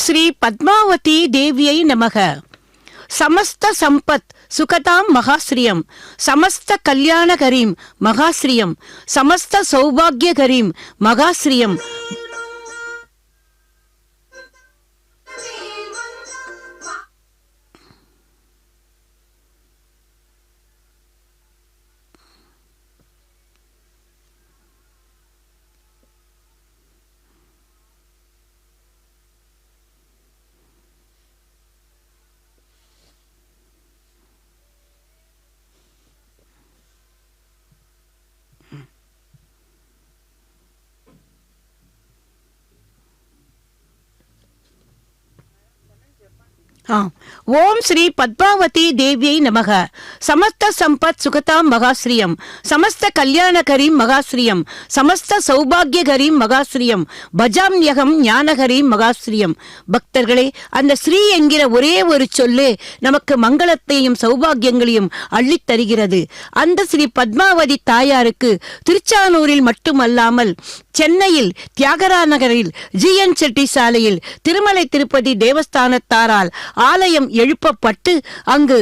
ஸ்ரீ பத்மாவதி தேவியை நமக. சமஸ்த சம்பத் சுகதாம் மகாஸ்ரீயம், சமஸ்த கல்யாணகரீம் மகாஸ்ரீயம், சமஸ்த சௌபாகியகரீம் மகாஸ்ரீயம். ஓம் ஸ்ரீ பத்மாவதி தேவியை நமக. சமஸ்த சம்பத் சுகதாம் மகாஸ்ரீயம், சமஸ்த கல்யாணகரீம் மகாஸ்ரீயம், சமஸ்த சௌபாகியகரீம் மகாஸ்ரீயம், பஜாம்யகம் ஞானகரீம் மகாஸ்ரீயம். பக்தர்களே, அந்த ஸ்ரீ என்கிற ஒரே ஒரு சொல்லு நமக்கு மங்களத்தையும் சௌபாகியங்களையும் அள்ளித் தருகிறது. அந்த ஸ்ரீ பத்மாவதி தாயாருக்கு திருச்சானூரில் மட்டுமல்லாமல் சென்னையில் தியாகரா நகரில் GN செட்டி சாலையில் திருமலை திருப்பதி தேவஸ்தானத்தாரால் ஆலயம் எழுப்பப்பட்டு அங்கு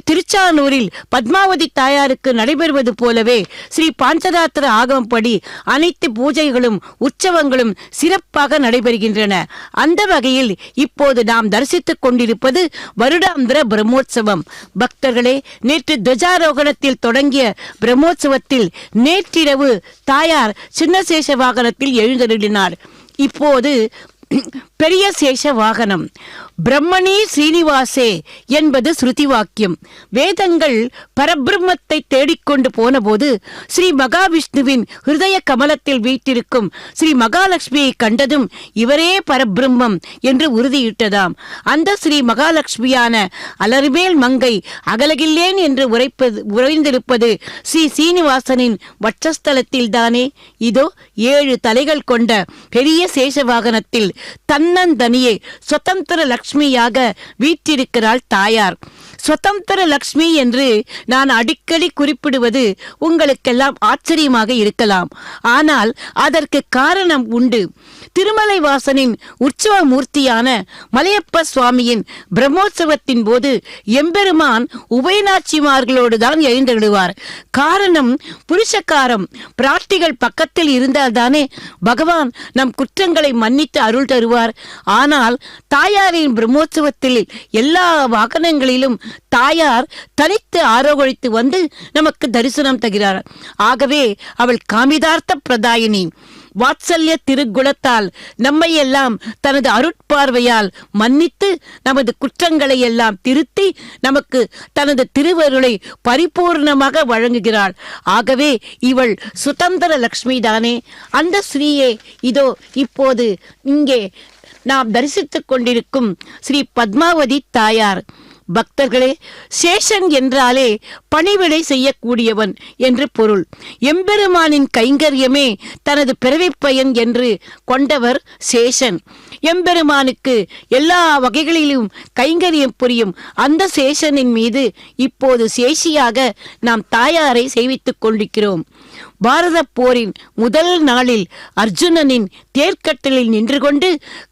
திருச்சானூரில் பத்மாவதி தாயாருக்கு நடைபெறுவது போலவே ஸ்ரீ பாஞ்சராத்திர ஆகமப்படி அனைத்து பூஜைகளும் உற்சவங்களும் சிறப்பாக நடைபெறுகின்றன. அந்த வகையில் இப்போது நாம் தரிசித்துக் கொண்டிருப்பது வருடாந்திர பிரம்மோற்சவம். பக்தர்களே, நேற்று துவஜாரோகணத்தில் தொடங்கிய பிரம்மோற்சவத்தில் நேற்றிரவு தாயார் சின்னசேஷ வாகனத்தில் எழுந்தருளினார். இப்போது பெரிய சேஷ வாகனம். பிரம்மணி ஸ்ரீனிவாசே என்பது ஸ்ருதி வாக்கியம். வேதங்கள் பரபிரம்மத்தை தேடிக்கொண்டு போன போது ஸ்ரீ மகாவிஷ்ணுவின் ஹிருதய கமலத்தில் வீட்டிருக்கும் ஸ்ரீ மகாலட்சுமியை கண்டதும் இவரே பரபிரம்மம் என்று உறுதியிட்டதாம். அந்த ஸ்ரீ மகாலட்சுமியான அலர்மேல் மங்கை அகலகில்லேன் என்று உறைந்திருப்பது ஸ்ரீ சீனிவாசனின் வட்சஸ்தலத்தில் தானே. இதோ 7 தலைகள் கொண்ட பெரிய சேஷ வாகனத்தில் தன்னந்தனியே சுதந்திர லட்சுமியாக வீற்றிருக்கிறாள் தாயார். சுதந்திர லட்சுமி என்று நான் அடிக்கடி குறிப்பிடுவது உங்களுக்கெல்லாம் ஆச்சரியமாக இருக்கலாம். ஆனால் அதற்கு காரணம் உண்டு. திருமலை வாசனின் உற்சவ மூர்த்தியான மலையப்ப சுவாமியின் பிரம்மோற்சவத்தின் போது எம்பெருமான் உபயநாச்சிமார்களோடு தான் எழுந்தருளுவார். காரணம் புருஷக்காரம். பிராட்டிகள் பக்கத்தில் இருந்தால்தானே பகவான் நம் குற்றங்களை மன்னித்து அருள் தருவார். ஆனால் தாயாரின் பிரம்மோற்சவத்தில் எல்லா வாகனங்களிலும் தாயார் தனித்து ஆரோகழித்து வந்து நமக்கு தரிசனம் தருகிறார். ஆகவே அவள் காமிதார்த்த பிரதாயினி. வாத்சல்ய திருக்குணத்தால் நம்மை எல்லாம் தனது அருட்பார்வையால் மன்னித்து நமது குற்றங்களை எல்லாம் திருத்தி நமக்கு தனது திருவருளை பரிபூர்ணமாக வழங்குகிறாள். ஆகவே இவள் சுதந்திர லட்சுமி தானே. அந்த ஸ்ரீயே இதோ இப்போது இங்கே நாம் தரிசித்துக் கொண்டிருக்கும் ஸ்ரீ பத்மாவதி தாயார். பக்தர்களே, சேஷன் என்றாலே பணிவிடை செய்யக்கூடியவன் என்று பொருள். எம்பெருமானின் கைங்கரியமே தனது பிறவிப் பயன் என்று கொண்டவர் சேஷன். எம்பெருமானுக்கு எல்லா வகைகளிலும் கைங்கரியம் புரியும் அந்த சேஷனின் மீது இப்போது சேஷியாக நாம் தாயாரை சேவித்துக் கொண்டிருக்கிறோம். பாரத போரின் முதல் நாளில் அர்ஜுனனின் தேர்க்கட்டலில் நின்று கொண்டு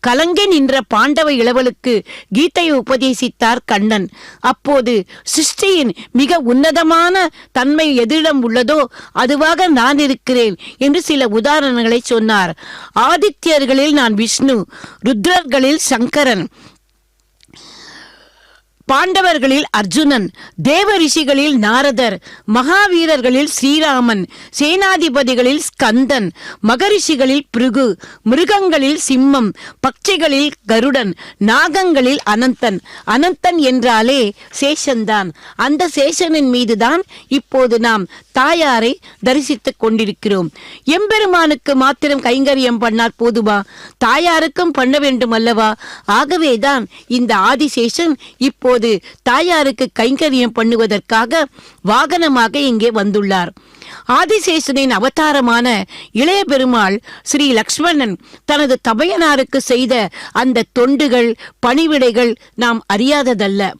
கலங்கி நின்ற பாண்டவ இளவலுக்கு கீதையை உபதேசித்தார் கண்ணன். அப்போது சிருஷ்டியின் மிக உன்னதமான தன்மை எதிரிடம் உள்ளதோ அதுவாக நான் இருக்கிறேன் என்று சில உதாரணங்களை சொன்னார். ஆதித்யர்களில் நான் விஷ்ணு, ருத்ரர்களில் சங்கரன், பாண்டவர்களில் அர்ஜுனன், தேவ ரிஷிகளில் நாரதர், மகாவீரர்களில் ஸ்ரீராமன், சேனாதிபதிகளில் ஸ்கந்தன், மகரிஷிகளில் பிருகு, மிருகங்களில் சிம்மம், பட்சிகளில் கருடன், நாகங்களில் அனந்தன். அனந்தன் என்றாலே சேஷன்தான். அந்த சேஷனின் மீதுதான் இப்போது நாம் தாயாரை தரிசித்துக் கொண்டிருக்கிறோம். எம்பெருமானுக்கு மாத்திரம் கைங்கரியம் பண்ணால் போதுமா? தாயாருக்கும் பண்ண வேண்டும் அல்லவா? ஆகவேதான் இந்த ஆதிசேஷன் இப்போ தாயாருக்கு கைங்கரியம் பண்ணுவதற்காக வாகனமாக இங்கே வந்துள்ளார். ஆதிசேஷனின் அவதாரமான இளைய பெருமாள் ஸ்ரீ லக்ஷ்மணன் தனது தமையனாருக்கு செய்த அந்த தொண்டுகள், பணிவிடைகள் நாம் அறியாததல்ல.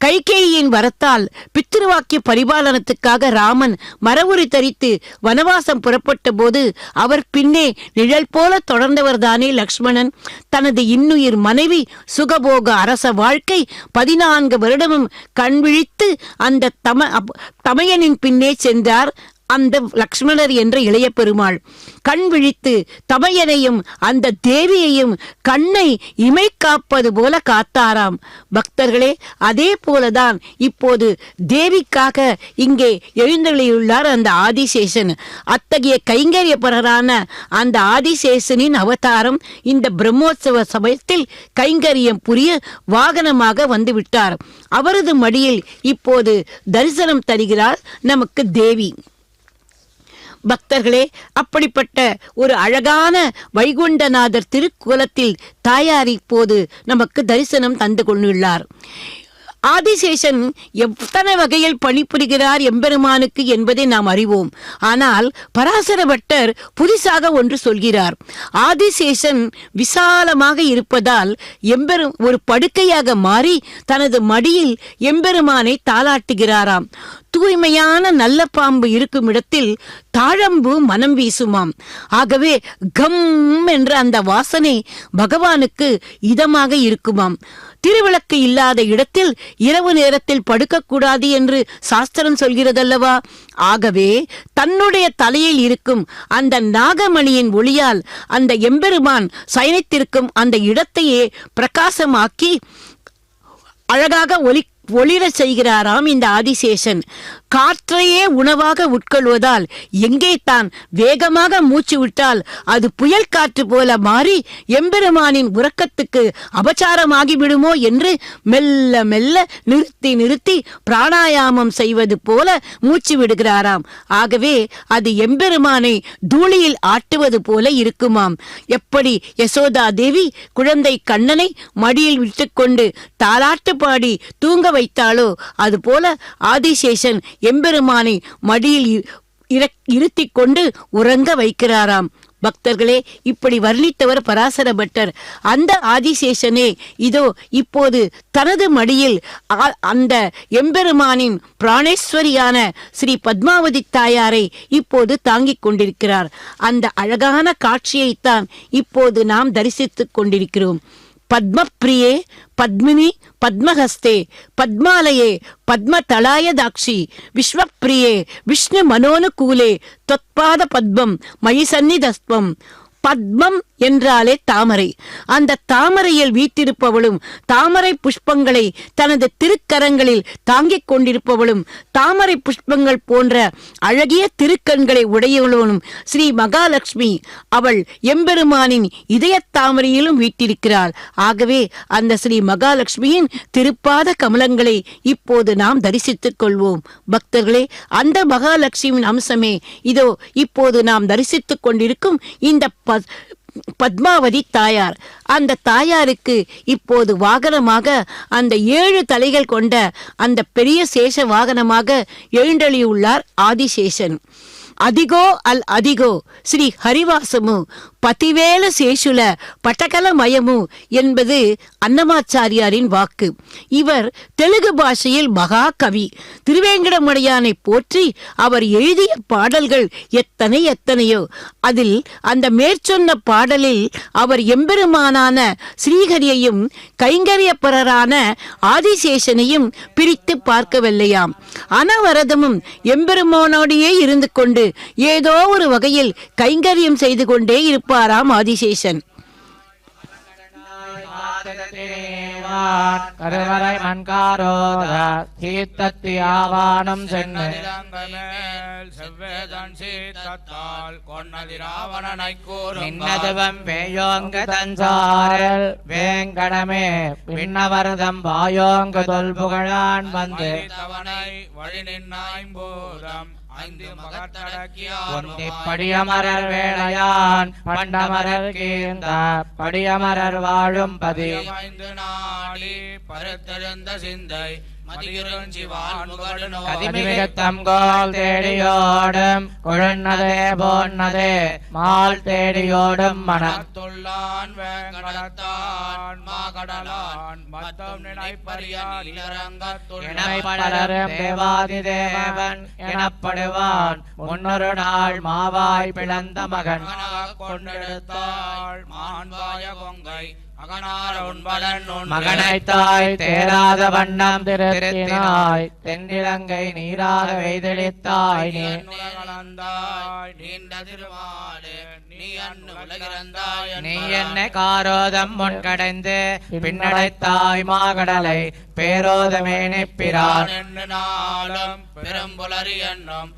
கைகேயியின் வரத்தால் பித்திருவாக்கிய பரிபாலனத்துக்காக ராமன் மரவுரி தரித்து வனவாசம் புறப்பட்ட போது அவர் பின்னே நிழல் போல தொடர்ந்தவர்தானே லக்ஷ்மணன். தனது இன்னுயிர் மனைவி சுகபோக அரச வாழ்க்கை 14 வருடமும் கண்விழித்து அந்த தமையனின் பின்னே சென்றார் அந்த லக்ஷ்மணர் என்ற இளைய பெருமாள். கண் விழித்து தமையனையும் அந்த தேவியையும் கண்ணை இமை காப்பது போல காத்தாராம். பக்தர்களே, அதே போலதான் இப்போது தேவிக்காக இங்கே எழுந்தருளியுள்ளார் அந்த ஆதிசேஷன். அத்தகைய கைங்கரியப்பரரான அந்த ஆதிசேஷனின் அவதாரம் இந்த பிரம்மோற்சவ சமயத்தில் கைங்கரியம் புரிய வாகனமாக வந்துவிட்டார். அவரது மடியில் இப்போது தரிசனம் தருகிறார் நமக்கு தேவி. பக்தர்களே, அப்படிப்பட்ட ஒரு அழகான வைகுண்டநாதர் திருக்குலத்தில் தாயார் இப்போது நமக்கு தரிசனம் தந்து கொண்டுள்ளார். ஆதிசேஷன் எத்தனை வகையில் பணிபுரிகிறார் எம்பெருமானுக்கு என்பதை நாம் அறிவோம். ஆனால் பராசர பட்டர் புதிசாக ஒன்று சொல்கிறார். ஆதிசேஷன் விசாலமாக இருப்பதால் ஒரு படுக்கையாக மாறி தனது மடியில் எம்பெருமானை தாளாட்டுகிறாராம். தூய்மையான நல்ல பாம்பு இருக்கும் இடத்தில் தாழம்பு மனம் வீசுமாம். ஆகவே கம் என்ற அந்த வாசனை பகவானுக்கு இதமாக இருக்குமாம். திருவிளக்கு இல்லாத இடத்தில் இரவு நேரத்தில் படுக்கக்கூடாது என்று சாஸ்திரம் சொல்கிறதல்லவா? ஆகவே தன்னுடைய தலையில் இருக்கும் அந்த நாகமணியின் ஒளியால் அந்த எம்பெருமான் சயனித்திருக்கும் அந்த இடத்தையே பிரகாசமாக்கி அழகாக ஒளிர செய்கிறாராம் இந்த ஆதிசேஷன். காற்றையே உணவாக உட்கொள்வதால் எங்கே தான் வேகமாக மூச்சு விட்டால் அது புயல் காற்று போல மாறி எம்பெருமானின் உறக்கத்துக்கு அபச்சாரமாகி விடுமோ என்று மெல்ல மெல்ல நிறுத்தி பிராணாயாமம் செய்வது போல மூச்சு விடுகிறாராம். ஆகவே அது எம்பெருமானை தூளியில் ஆட்டுவது போல இருக்குமாம். எப்படி யசோதா தேவி குழந்தை கண்ணனை மடியில் விட்டுக்கொண்டு தாலாட்டு பாடி தூங்க வைத்தாளோ அதுபோல ஆதிசேஷன் எம்பெருமானை மடியில் இருத்தி கொண்டு உறங்க வைக்கிறாராம். பக்தர்களே, இப்படி வர்ணித்தவர் பராசர பட்டர். அந்த ஆதிசேஷனே இதோ இப்போது தனது மடியில் அந்த எம்பெருமானின் பிராணேஸ்வரியான ஸ்ரீ பத்மாவதி தாயாரை இப்போது தாங்கிக் கொண்டிருக்கிறார். அந்த அழகான காட்சியைத்தான் இப்போது நாம் தரிசித்துக் கொண்டிருக்கிறோம். பத்மப்ரியே பத்மினி பத்மஹஸ்தே பத்மாலயே பத்மதளாய தாக்ஷி விஸ்வப்ரியே விஷ்ணு மனோனுகூலே தொத்பாத பத்மம் மயி சந்நிதஸ்வம். பத்மம் என்றாலே தாமரை. அந்த தாமரையில் வீற்றிருப்பவளும் தாமரை புஷ்பங்களை தனது திருக்கரங்களில் தாங்கிக் கொண்டிருப்பவளும் தாமரை புஷ்பங்கள் போன்ற அழகிய திருக்கண்களை உடையவளும் ஸ்ரீ மகாலட்சுமி. அவள் எம்பெருமானின் இதய தாமரையிலும் வீற்றிருக்கிறாள். ஆகவே அந்த ஸ்ரீ மகாலட்சுமியின் திருப்பாத கமலங்களை இப்போது நாம் தரிசித்துக் கொள்வோம். பக்தர்களே, அந்த மகாலட்சுமியின் அம்சமே இதோ இப்போது நாம் தரிசித்துக் கொண்டிருக்கும் இந்த பத்மாவதி தாயார். அந்த தாயாருக்கு இப்போது வாகனமாக அந்த 7 தலைகள் கொண்ட அந்த பெரிய சேஷ வாகனமாக எழுந்தளியுள்ளார் ஆதிசேஷன். அதிகோ அல் அதிகோ ஸ்ரீ ஹரிவாசமு பதிவேல சேஷுல பட்டகலமயமு என்பது அன்னமாச்சாரியாரின் வாக்கு. இவர் தெலுங்கு பாஷையில் மகா கவி. திருவேங்கடமுடையானை போற்றி அவர் எழுதிய பாடல்கள் எத்தனையோ. அதில் அந்த மேற்சொன்ன பாடலில் அவர் எம்பெருமானான ஸ்ரீஹரியையும் கைங்கரியப்பரரான ஆதிசேஷனையும் பிரித்து பார்க்கவில்லையாம். அனவரதமும் எம்பெருமானோடையே இருந்து கொண்டு ஏதோ ஒரு வகையில் கைங்கரியம் செய்து கொண்டே இருப்பாராம் ஆதிசேஷன். கருவறை மண்காரோத சீத்தத்தி ஆவானம் சென்று செவ்வேதன் சீத்தத்தால் கொன்னதி ராவணனை கூறும் நின்னதுவம் வேயோங்க தஞ்சாரல் வேங்கடமே பின்னவரதம் வாயோங்க தொல்புகழான் வந்து வழி நின்னாய்பூதம் படியமரர் வேளையான் பண்டமரர் கீர்ந்த படியமரர் வாழும் பதி பருத்தெழுந்த சிந்தை கதிமிகத்தம்கோல் தேடியோடும் குழன்னதே போன்னதே மால் தேடியோடும் மனத்துள்ளான் வேங்கடத்தான் மாகடலான் மத்தம் நினைப்படரும் தேவாதி தேவன் எனப்படுவான் முன்னொரு நாள் மாவாய் பிளந்த மகன் கொண்டெடுத்தாள் மான்வாய கொங்கை மகனைத்தாய் தேராத வண்ணம் திருத்தினாய் தென்னிலங்கை நீராக வெய்தளித்தாய் நீ என்ன காரோதம் முன்கடைந்து பின்னடைத்தாய் மாகடலை பேரோதமே நிற்பிரான் பெரும்புலரி என்னும்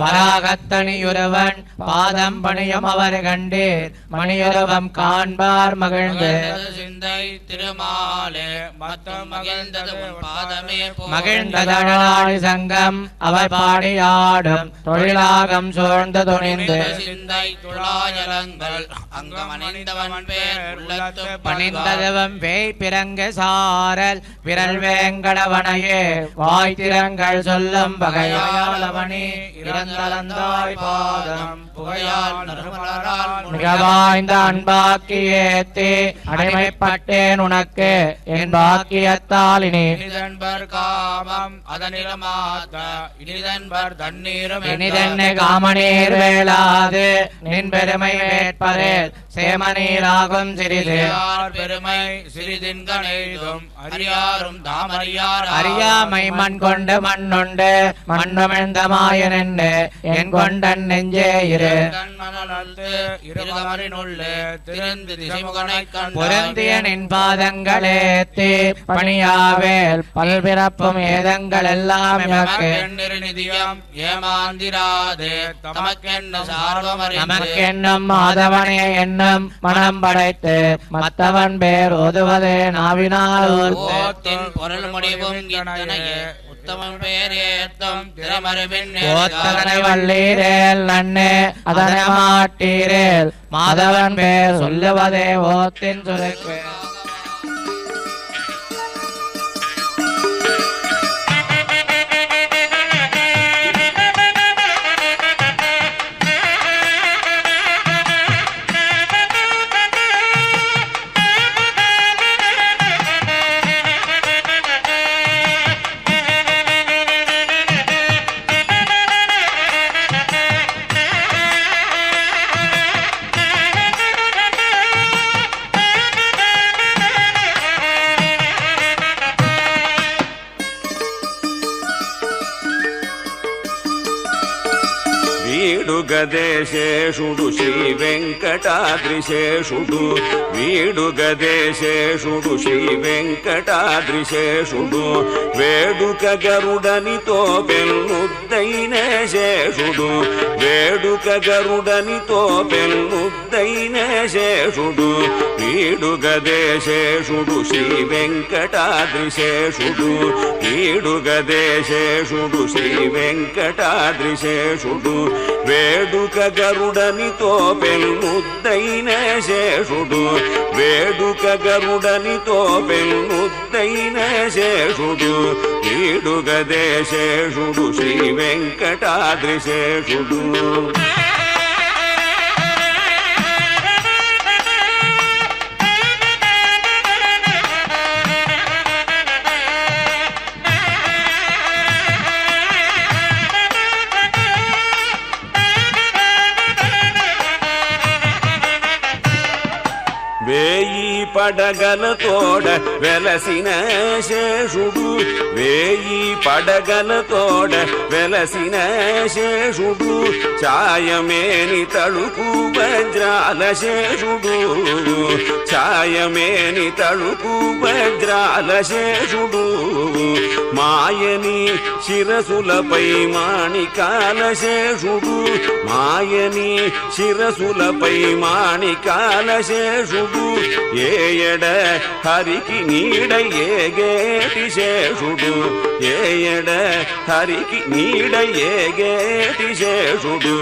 வராகத்தனியுறவன் பாதம் பணியும் அவர் கண்டீர் மணியுறவம் காண்பார் மகிழ்ந்து சிந்தை திருமாலே மகிழ்ந்ததழாடி சங்கம் அவை பாடியாடும் தொழிலாகம் சூழ்ந்து துணிந்து சிந்தை துளாயலங்கள் அங்கமணிந்தவன் பணிந்ததவம் வேய் பிறங்க சாரல் விரல் வேங்கடவனையே வாய் திறங்கள் சொல்லும் வகை மிக வாய்ந்த அன்பாக்கி ஏத்தி அடிமைப்பட்டேன் உனக்கு என் பாக்கியத்தால் இனிதென்னை காமநீர் வேளாது நின் பெருமை வேட்பதே சேமநீராகும் சிறிது பெருமை சிறிதின்கணைதும் அறியாரும் தாமறியார் அறியாமை மண் கொண்டு மண்ணுண்டு மண்ணுமிழ்ந்த மாயனென்று என் கொண்டன் நெஞ்சே இரு பொருந்திய நின் பாதங்களேத்தி பணியாவேல் பல்பிறப்பும் ஏதங்கள் எல்லாம் எமக்கு ஏமாந்திராது நமக்கென்னும் மாதவனே என்னும் மனம் படைத்து மத்தவன் பேர் ஓதுவதே நாவினால் பொருள் முடிவும் வள்ளீரேல் நன்னே அதனை மாட்டீரேல் மாதவன் பேர் சொல்லுவதே ஓத்தின் சுருக்கு వీడుగదేశేషుడు శ్రీ వెంకటాద్రిశేషుడు వీడుగదేశేషుడు శ్రీ వెంకటాద్రిశేషుడు వేడుక గరుడనితో పెన్నుద్దైన శేషుడు వేడుక గరుడనితో పెన్నుద్దైన శేషుడు వీడుగదేశేషుడు శ్రీ వెంకటాద్రిశేషుడు వీడుగదేశేషుడు శ్రీ వెంకటాద్రిశేషుడు వేడుక గరుడనితో పెన్నుద్దైన శేషుడు వేడుక గరుడనితో పెన్నుద్దైన శేషుడు వీడుగదే శేషుడు శ్రీ వెంకటాద్రి శేషుడు వేయి పడగలతోడ వెలసిన శేషుడు వేయి పడగలతోడ వెలసిన శేషుడు ఛాయమేని తళుకు వజ్రాల శేషుడు ఛాయమేని తళుకు వజ్రాల శేషుడు మాయని శిరసులపై మాణికాల శేషుడు మాయని శిరసులపై మాణికాల శేషుడు ఏయడ హరికి నీడ ఏగేటి శేషుడు ఏయడ హరికి నీడ ఏగేటి శేషుడు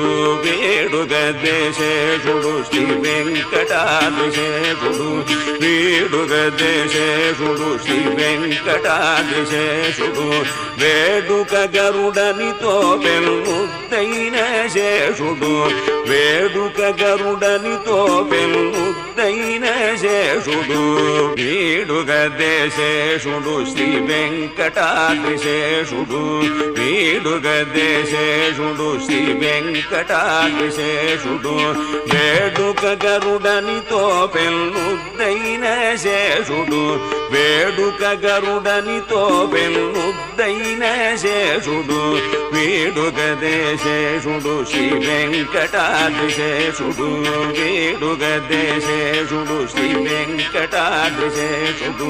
వేడుగదే శేషుడు శ్రీ వెంకటాద్రి శేషుడు వేడుగదే శేషుడు శ్రీ వెంకటాద్రి శేషుడు వేడుక గరుడనితో పెన్నుద్దైన శేషుడు వేడుక గరుడనితో పెన్నుద్దైన శేషుడు వీడుగదే శేషుడు శ్రీ వెంకటాద్రి శేషుడు వీడుగదే శేషుడు శ్రీ వెంకటాద్రి శేషుడు వేడుక గరుడనితో పెన్నుద్దైన శేషుడు వేడుక గరుడనితో పెన్నుద్దైన శేషుడు వీడుగదే శేషుడు శ్రీ వెంకటాద్రి శేషుడు వీడుగదే శేషుడు శ్రీ వెంకటాద్రి శేషుడు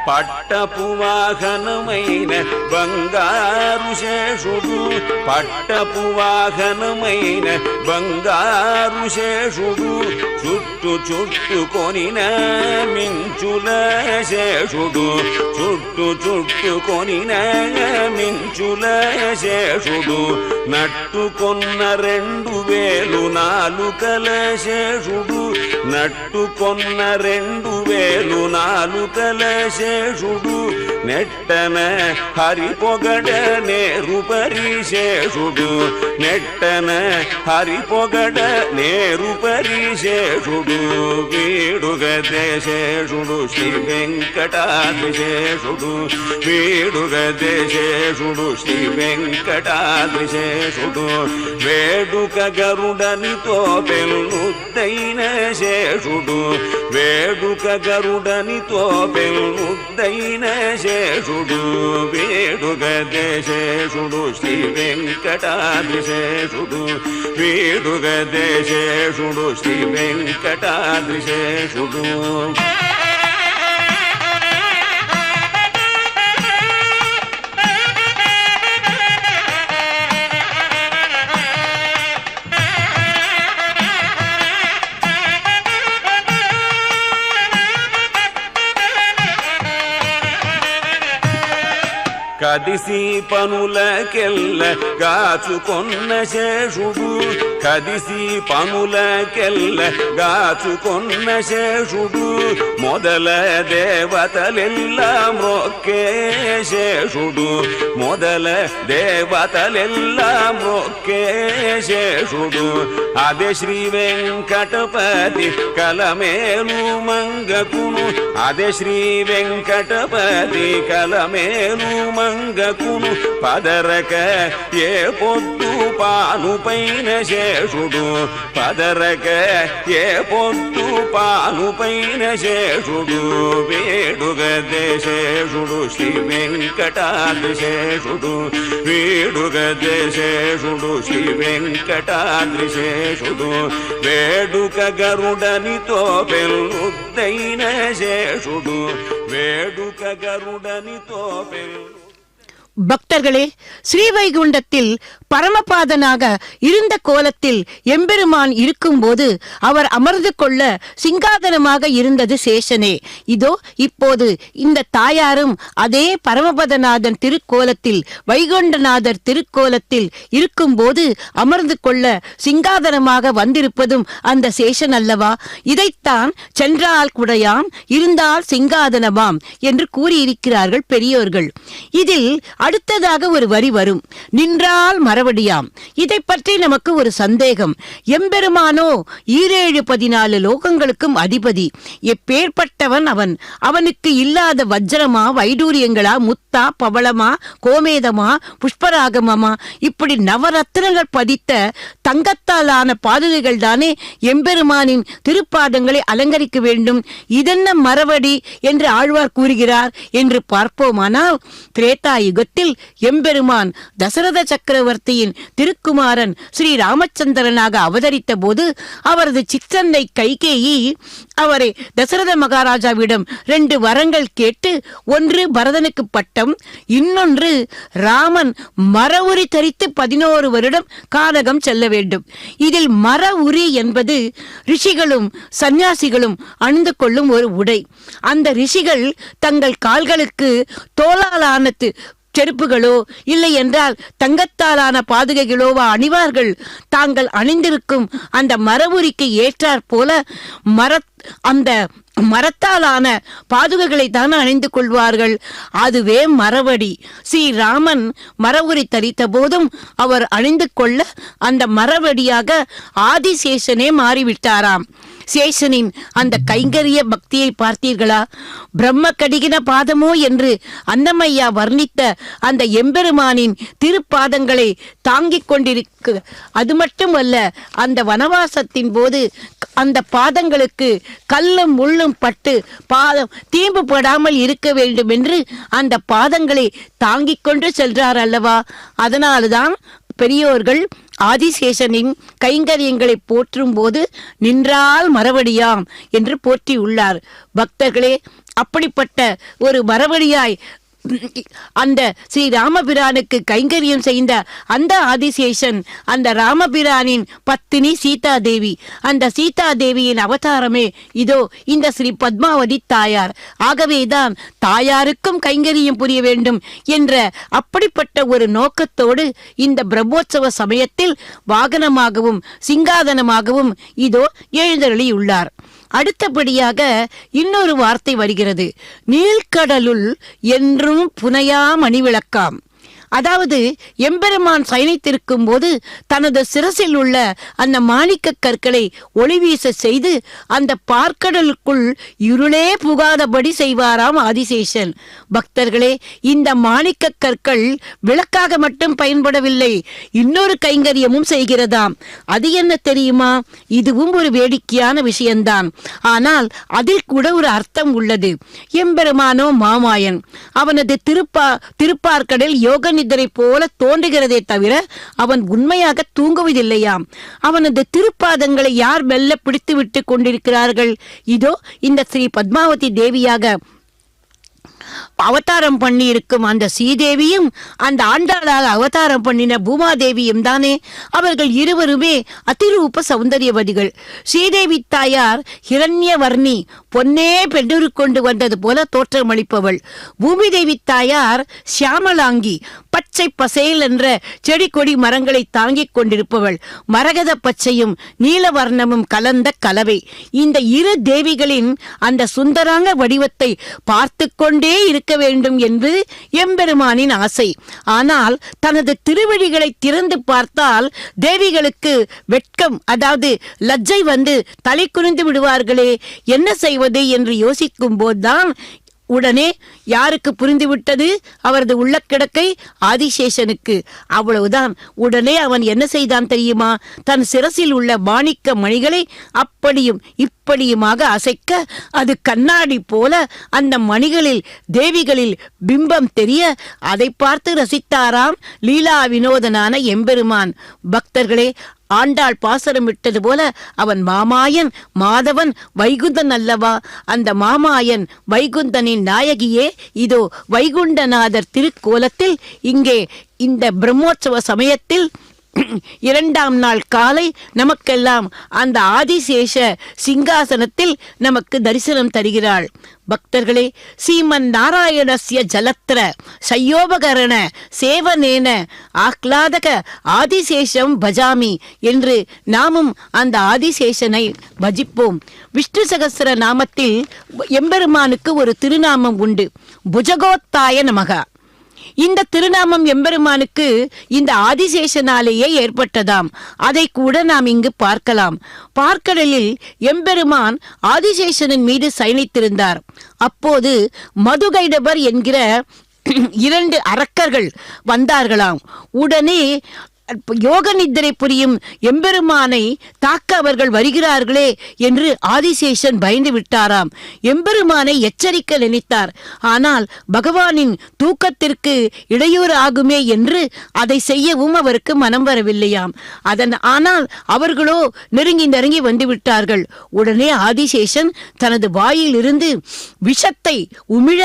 పట్టపు వాహనమైన బంగారు శేషుడు పట్టపు వాహనమైన బంగారు శేషుడు చుట్టు చుట్టుకొనిన మించుల శేషుడు చుట్టు చుట్టుకొనిన మించుల శేషుడు నట్టుకొన్న 2000 నాలుకల శేషుడు నట్టుకొన్న 2000 నాలుకల శేషుడు నెట్టన హరి పొగడ నేరు పరిశేషుడు నెట్టన హరి పొగడ నేరు పరిశేషుడు వీడుగదే శేషుడు శ్రీ వెంకటాద్రి శేషుడు వీడుగదే శేషుడు శ్రీ వెంకటాద్రి శేషుడు వేడుక గరుడనితో పెన్నుద్దైన శేషుడు వేడుక గరుడనితో పెన్నుద్దైన శేషుడు వేడుగదే శేషుడు శ్రీ వెంకటాద్రి శేషుడు వేడుగదే శేషుడు శ్రీ వెంకటాద్రి శేషుడు కదిసి పనులకెల్ల గాచుకొన్న శేషుడు కదిసి పనులకెల్ల గాచుకొన్న శేషుడు మొదల దేవతలెల్ల మ్రొక్కే శేషుడు మొదల దేవతలెల్ల మ్రొక్కే శేషుడు అదే శ్రీ వెంకటపతి కలమేలు మంగకును అదే శ్రీ వెంకటపతి కలమేలు మంగకును పదరక ఏ పొద్దు పానుపైన శేషుడు పదరక ఏ పొద్దు పానుపైన శేషుడు వేడుగదే శేషుడు శ్రీ వెంకటాద్రి శేషుడు వేడుగదే శేషుడు శ్రీ వెంకటాద్రి శేషుడు వేడుక గరుడనితో పెన్నుద్దైన శేషుడు వేడుక గరుడనితో பக்தர்களே, ஸ்ரீவைகுண்டத்தில் பரமபாதனாக இருந்த கோலத்தில் எம்பெருமான் இருக்கும்போது அவர் அமர்ந்து கொள்ள சிங்காதனமாக இருந்தது சேஷனே. இதோ இப்போது இந்த தாயாரும் அதே பரமபதநாதன் திருக்கோலத்தில் வைகுண்டநாதர் திருக்கோலத்தில் இருக்கும்போது அமர்ந்து கொள்ள சிங்காதனமாக வந்திருப்பதும் அந்த சேஷன் அல்லவா? இதைத்தான் சென்றால் குடையாம், இருந்தால் சிங்காதனமாம் என்று கூறியிருக்கிறார்கள் பெரியோர்கள். இதில் அடுத்ததாக ஒரு வரி வரும், நின்றால் மறுபடியாம். இதை பற்றி நமக்கு ஒரு சந்தேகம். எம்பெருமானோ 14 லோகங்களுக்கும் அதிபதி. எப்பேற்பட்டவன் அவன்? அவனுக்கு இல்லாத வஜ்ரமா, வைடூரியங்களா, முத்தா, பவளமா, கோமேதமா, புஷ்பராகமமா, இப்படி நவரத்னங்கள் பதித்த தங்கத்தாலான பாதுகைகள் தானே எம்பெருமானின் திருப்பாதங்களை அலங்கரிக்க வேண்டும். இதென்ன மறுபடி என்று ஆழ்வார் கூறுகிறார் என்று பார்ப்போமானால், திரேதா யுகத்தில் எம்பெருமான் தசரத சக்கரவர்த்தியின் திருக்குமாரன் ஸ்ரீ ராமச்சந்திரனாக அவதரித்த போது அவரது சிற்றன்னை கைகேயி அவரை தசரத மகாராஜாவிடம் 2 வரங்கள் கேட்டு, ஒன்று பரதனுக்கு பட்டம், இன்னொன்று ராமன் மர உரி தரித்து 11 வருடம் கானகம் செல்ல வேண்டும். இதில் மர உரி என்பது ரிஷிகளும் சந்நியாசிகளும் அணிந்து கொள்ளும் ஒரு உடை. அந்த ரிஷிகள் தங்கள் கால்களுக்கு தோளாலான செருப்புகளோ இல்லை என்றால் தங்கத்தாலான பாதுகைகளோ அணிவார்கள். தாங்கள் அணிந்திருக்கும் அந்த மரவுரிக்கு ஏற்றாற் போல அந்த மரத்தாலான பாதுகைகளை தான் அணிந்து கொள்வார்கள். அதுவே மரவடி. ஸ்ரீராமன் மரவுரி தரித்த போதும் அவர் அணிந்து கொள்ள அந்த மரவடியாக ஆதிசேஷனே மாறிவிட்டாராம். சேஷனின் அந்த கைங்கரிய பக்தியை பார்த்தீர்களா? பிரம்ம கடிகின பாதமோ என்று அன்னமையா வர்ணித்த அந்த எம்பெருமானின் திருப்பாதங்களை தாங்கிக் கொண்டிருக்கு. அது மட்டுமல்ல, அந்த வனவாசத்தின் போது அந்த பாதங்களுக்கு கல்லும் முள்ளும் பட்டு பாதம் தீம்புபடாமல் இருக்க வேண்டும் என்று அந்த பாதங்களை தாங்கிக் கொண்டு சென்றார் அல்லவா? அதனால்தான் பெரியோர்கள் ஆதிசேஷனின் கைங்கரியங்களை போற்றும் போது நின்றால் மறுபடியாம் என்று போற்றியுள்ளார். பக்தர்களே, அப்படிப்பட்ட ஒரு மறுபடியாய் அந்த ஸ்ரீ ராமபிரானுக்கு கைங்கரியம் செய்த அந்த ஆதிசேஷன் அந்த ராமபிரானின் பத்தினி சீதா தேவி. அந்த சீதா தேவியின் அவதாரமே இதோ இந்த ஸ்ரீ பத்மாவதி தாயார். ஆகவேதான் தாயாருக்கும் கைங்கரியம் புரிய வேண்டும் என்ற அப்படிப்பட்ட ஒரு நோக்கத்தோடு இந்த பிரம்மோற்சவ சமயத்தில் வாகனமாகவும் சிங்காதனமாகவும் இதோ எழுந்தருளியுள்ளார். அடுத்தபடியாக இன்னொரு வார்த்தை வருகிறது, நீழ்கடலுள் என்றும் புனையா மணிவிளக்காம். அதாவது எம்பெருமான் சயனித்திருக்கும் போது தனது சிரசில் உள்ள அந்த மாணிக்க கற்களை ஒளிவீச செய்து அந்த பார்க்கடலுக்குள் இருளே புகாதபடி செய்வாராம் ஆதிசேஷன். பக்தர்களே, இந்த மாணிக்க கற்கள் விளக்காக மட்டும் பயன்படவில்லை, இன்னொரு கைங்கரியமும் செய்கிறதாம். அது என்ன தெரியுமா? இதுவும் ஒரு வேடிக்கையான விஷயம்தான். ஆனால் அதில் கூட ஒரு அர்த்தம் உள்ளது. எம்பெருமானோ மாமாயன். அவனது திருப்பார்க்கடல் யோக நிதிரை போல தோன்றுகிறதே தவிர அவன் உண்மையாக தூங்குவதில்லையாம். அவனது திருப்பாதங்களை யார் மெல்ல பிடித்து விட்டு கொண்டிருக்கிறார்கள்? இதோ இந்த ஸ்ரீ பத்மாவதி தேவியாக அவதாரம் பண்ணி இருக்கும் அந்த ஸ்ரீதேவியும் அந்த ஆண்டாளாக அவதாரம் பண்ணின பூமாதேவியும் தானே. அவர்கள் இருவருமே அதிரூப சௌந்தரியவதிகள். ஸ்ரீதேவி தாயார் ஹிரண்யவர்ணி, பொன்னே பெண்ணூறு கொண்டு வந்தது போல தோற்றமளிப்பவள். பூமி தேவி தாயார் சியாமலாங்கி, பச்சை பசேல் என்ற செடி கொடி மரங்களை தாங்கிக் கொண்டிருப்பவள். மரகத பச்சையும் நீலவர்ணமும் கலந்த கலவை. இந்த இரு தேவிகளின் அந்த சுந்தராங்க வடிவத்தை பார்த்து கொண்டே இருக்க வேண்டும் என்று எம்பெருமானின் ஆசை. ஆனால் தனது திருவடிகளை திறந்து பார்த்தால் தேவிகளுக்கு வெட்கம், அதாவது லஜ்ஜை வந்து தலை குனிந்து விடுவார்களே, என்ன செய்வது என்று யோசிக்கும் போதுதான் உடனே யாருக்கு புரிந்துவிட்டது? அவரது உள்ள கிடக்கை ஆதிசேஷனுக்கு. அவ்வளவுதான். உடனே அவன் என்ன செய்தான் தெரியுமா? தன் சிரசில் உள்ள மாணிக்க மணிகளை அப்படியும் இப்படியுமாக அசைக்க அது கண்ணாடி போல அந்த மணிகளில் தேவிகளில் பிம்பம் தெரிய அதை பார்த்து ரசித்தாராம் லீலா வினோதனான எம்பெருமான். பக்தர்களே, ஆண்டாள் பாசரம் விட்டது போல அவன் மாமாயன் மாதவன் வைகுந்தன் அல்லவா? அந்த மாமாயன் வைகுந்தனின் நாயகியே இதோ வைகுண்டநாதர் திருக்கோலத்தில் இங்கே இந்த பிரம்மோற்சவ சமயத்தில் 2ஆம் நாள் காலை நமக்கெல்லாம் அந்த ஆதிசேஷ சிங்காசனத்தில் நமக்கு தரிசனம் தருகிறாள். பக்தர்களே, ஸ்ரீமன் நாராயணஸ்ய ஜலத்திர சையோபகரண சேவனேன ஆஹ்லாதக ஆதிசேஷம் பஜாமி என்று நாமும் அந்த ஆதிசேஷனை பஜிப்போம். விஷ்ணு சகஸ்ர நாமத்தில் எம்பெருமானுக்கு ஒரு திருநாமம் உண்டு, புஜகோத்தாய நமக. இந்த திருநாமம் எம்பெருமானுக்கு இந்த ஆதிசேஷனாலேயே ஏற்பட்டதாம். அதை கூட நாம் இங்கு பார்க்கலாம். பார்க்கடலில் எம்பெருமான் ஆதிசேஷனின் மீது சயனித்திருந்தார். அப்போது மதுகைடபர் என்கிற 2 அரக்கர்கள் வந்தார்களாம். உடனே யோக நித்திரை புரியும் எம்பெருமானை தாக்க அவர்கள் வருகிறார்களே என்று ஆதிசேஷன் பயந்து விட்டாராம். எம்பெருமானை எச்சரிக்க நினைத்தார். ஆனால் பகவானின் தூக்கத்திற்கு இடையூறு ஆகுமே என்று அதை செய்யவும் அவருக்கு மனம் வரவில்லையாம். ஆனால் அவர்களோ நெருங்கி வந்து விட்டார்கள். உடனே ஆதிசேஷன் தனது வாயில் இருந்து விஷத்தை உமிழ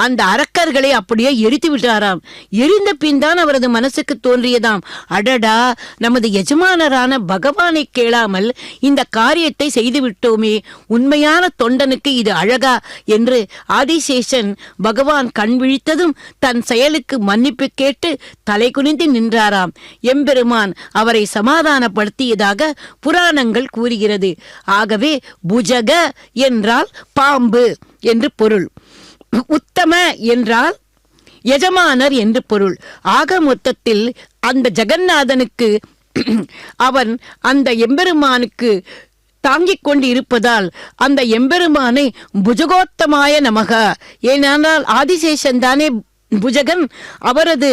அந்த அரக்கர்களை அப்படியே எரித்து விட்டாராம். எரிந்த பின் தான் அவரது மனசுக்கு தோன்றியதாம், அடடா, நமது எஜமானரான பகவானை கேளாமல் இந்த காரியத்தை செய்து விட்டோமே, உண்மையான தொண்டனுக்கு இது அழகா என்று ஆதிசேஷன் பகவான் கண் விழித்ததும் தன் செயலுக்கு மன்னிப்பு கேட்டு தலை குனிந்து நின்றாராம். எம்பெருமான் அவரை சமாதானப்படுத்தியதாக புராணங்கள் கூறுகிறது. ஆகவே புஜக என்றால் பாம்பு என்று பொருள், உத்தம என்றால் எஜமானர் என்று பொருள். ஆக மொத்தத்தில் அந்த ஜெகநாதனுக்கு அவன் அந்த எம்பெருமானுக்கு தாங்கிக் கொண்டு இருப்பதால் அந்த எம்பெருமானை புஜகோத்தமாய நமக, ஏனென்றால் ஆதிசேஷன் தானே புஜகன், அவரது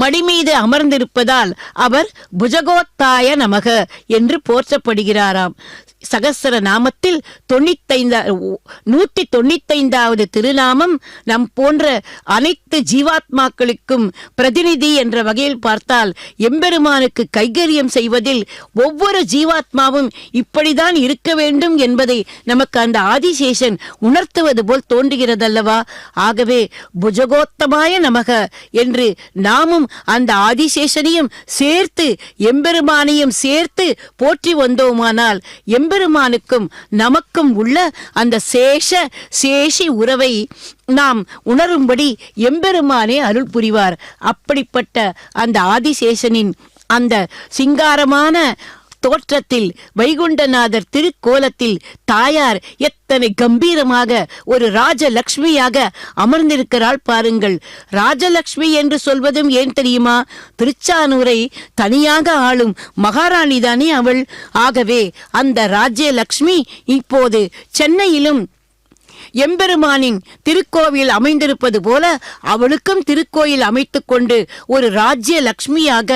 மடி மீது அமர்ந்திருப்பதால் அவர் புஜகோத்தாய நமக என்று போற்றப்படுகிறாராம். சகஸ்ர நாமத்தில் 195வது திருநாமம் நம் போன்ற அனைத்து ஜீவாத்மாக்களுக்கும் பிரதிநிதி என்ற வகையில் பார்த்தால் எம்பெருமானுக்கு கைகரியம் செய்வதில் ஒவ்வொரு ஜீவாத்மாவும் இப்படிதான் இருக்க வேண்டும் என்பதை நமக்கு அந்த ஆதிசேஷன் உணர்த்துவது போல் தோன்றுகிறதல்லவா? ஆகவே புஜகோத்தமாய நமக என்று நாமும் அந்த ஆதிசேஷனையும் சேர்த்து எம்பெருமானையும் சேர்த்து போற்றி வந்தோமானால் எம்பெருமானுக்கும் நமக்கும் உள்ள அந்த சேஷி உறவை நாம் உணரும்படி எம்பெருமானே அருள் புரிவார். அப்படிப்பட்ட அந்த ஆதிசேஷனின் அந்த சிங்காரமான தோற்றத்தில் வைகுண்டநாதர் திருக்கோலத்தில் தாயார் எத்தனை கம்பீரமாக ஒரு ராஜலக்ஷ்மியாக அமர்ந்திருக்கிறாள் பாருங்கள். ராஜலக்ஷ்மி என்று சொல்வதும் ஏன் தெரியுமா? திருச்சானூரை தனியாக ஆளும் மகாராணி தானே அவள். ஆகவே அந்த ராஜ்யலக்ஷ்மி இப்போது சென்னையிலும் எம்பெருமானின் திருக்கோவில் அமைந்திருப்பது போல அவளுக்கும் திருக்கோயில் அமைத்துக் கொண்டு ஒரு ராஜ்ய லக்ஷ்மியாக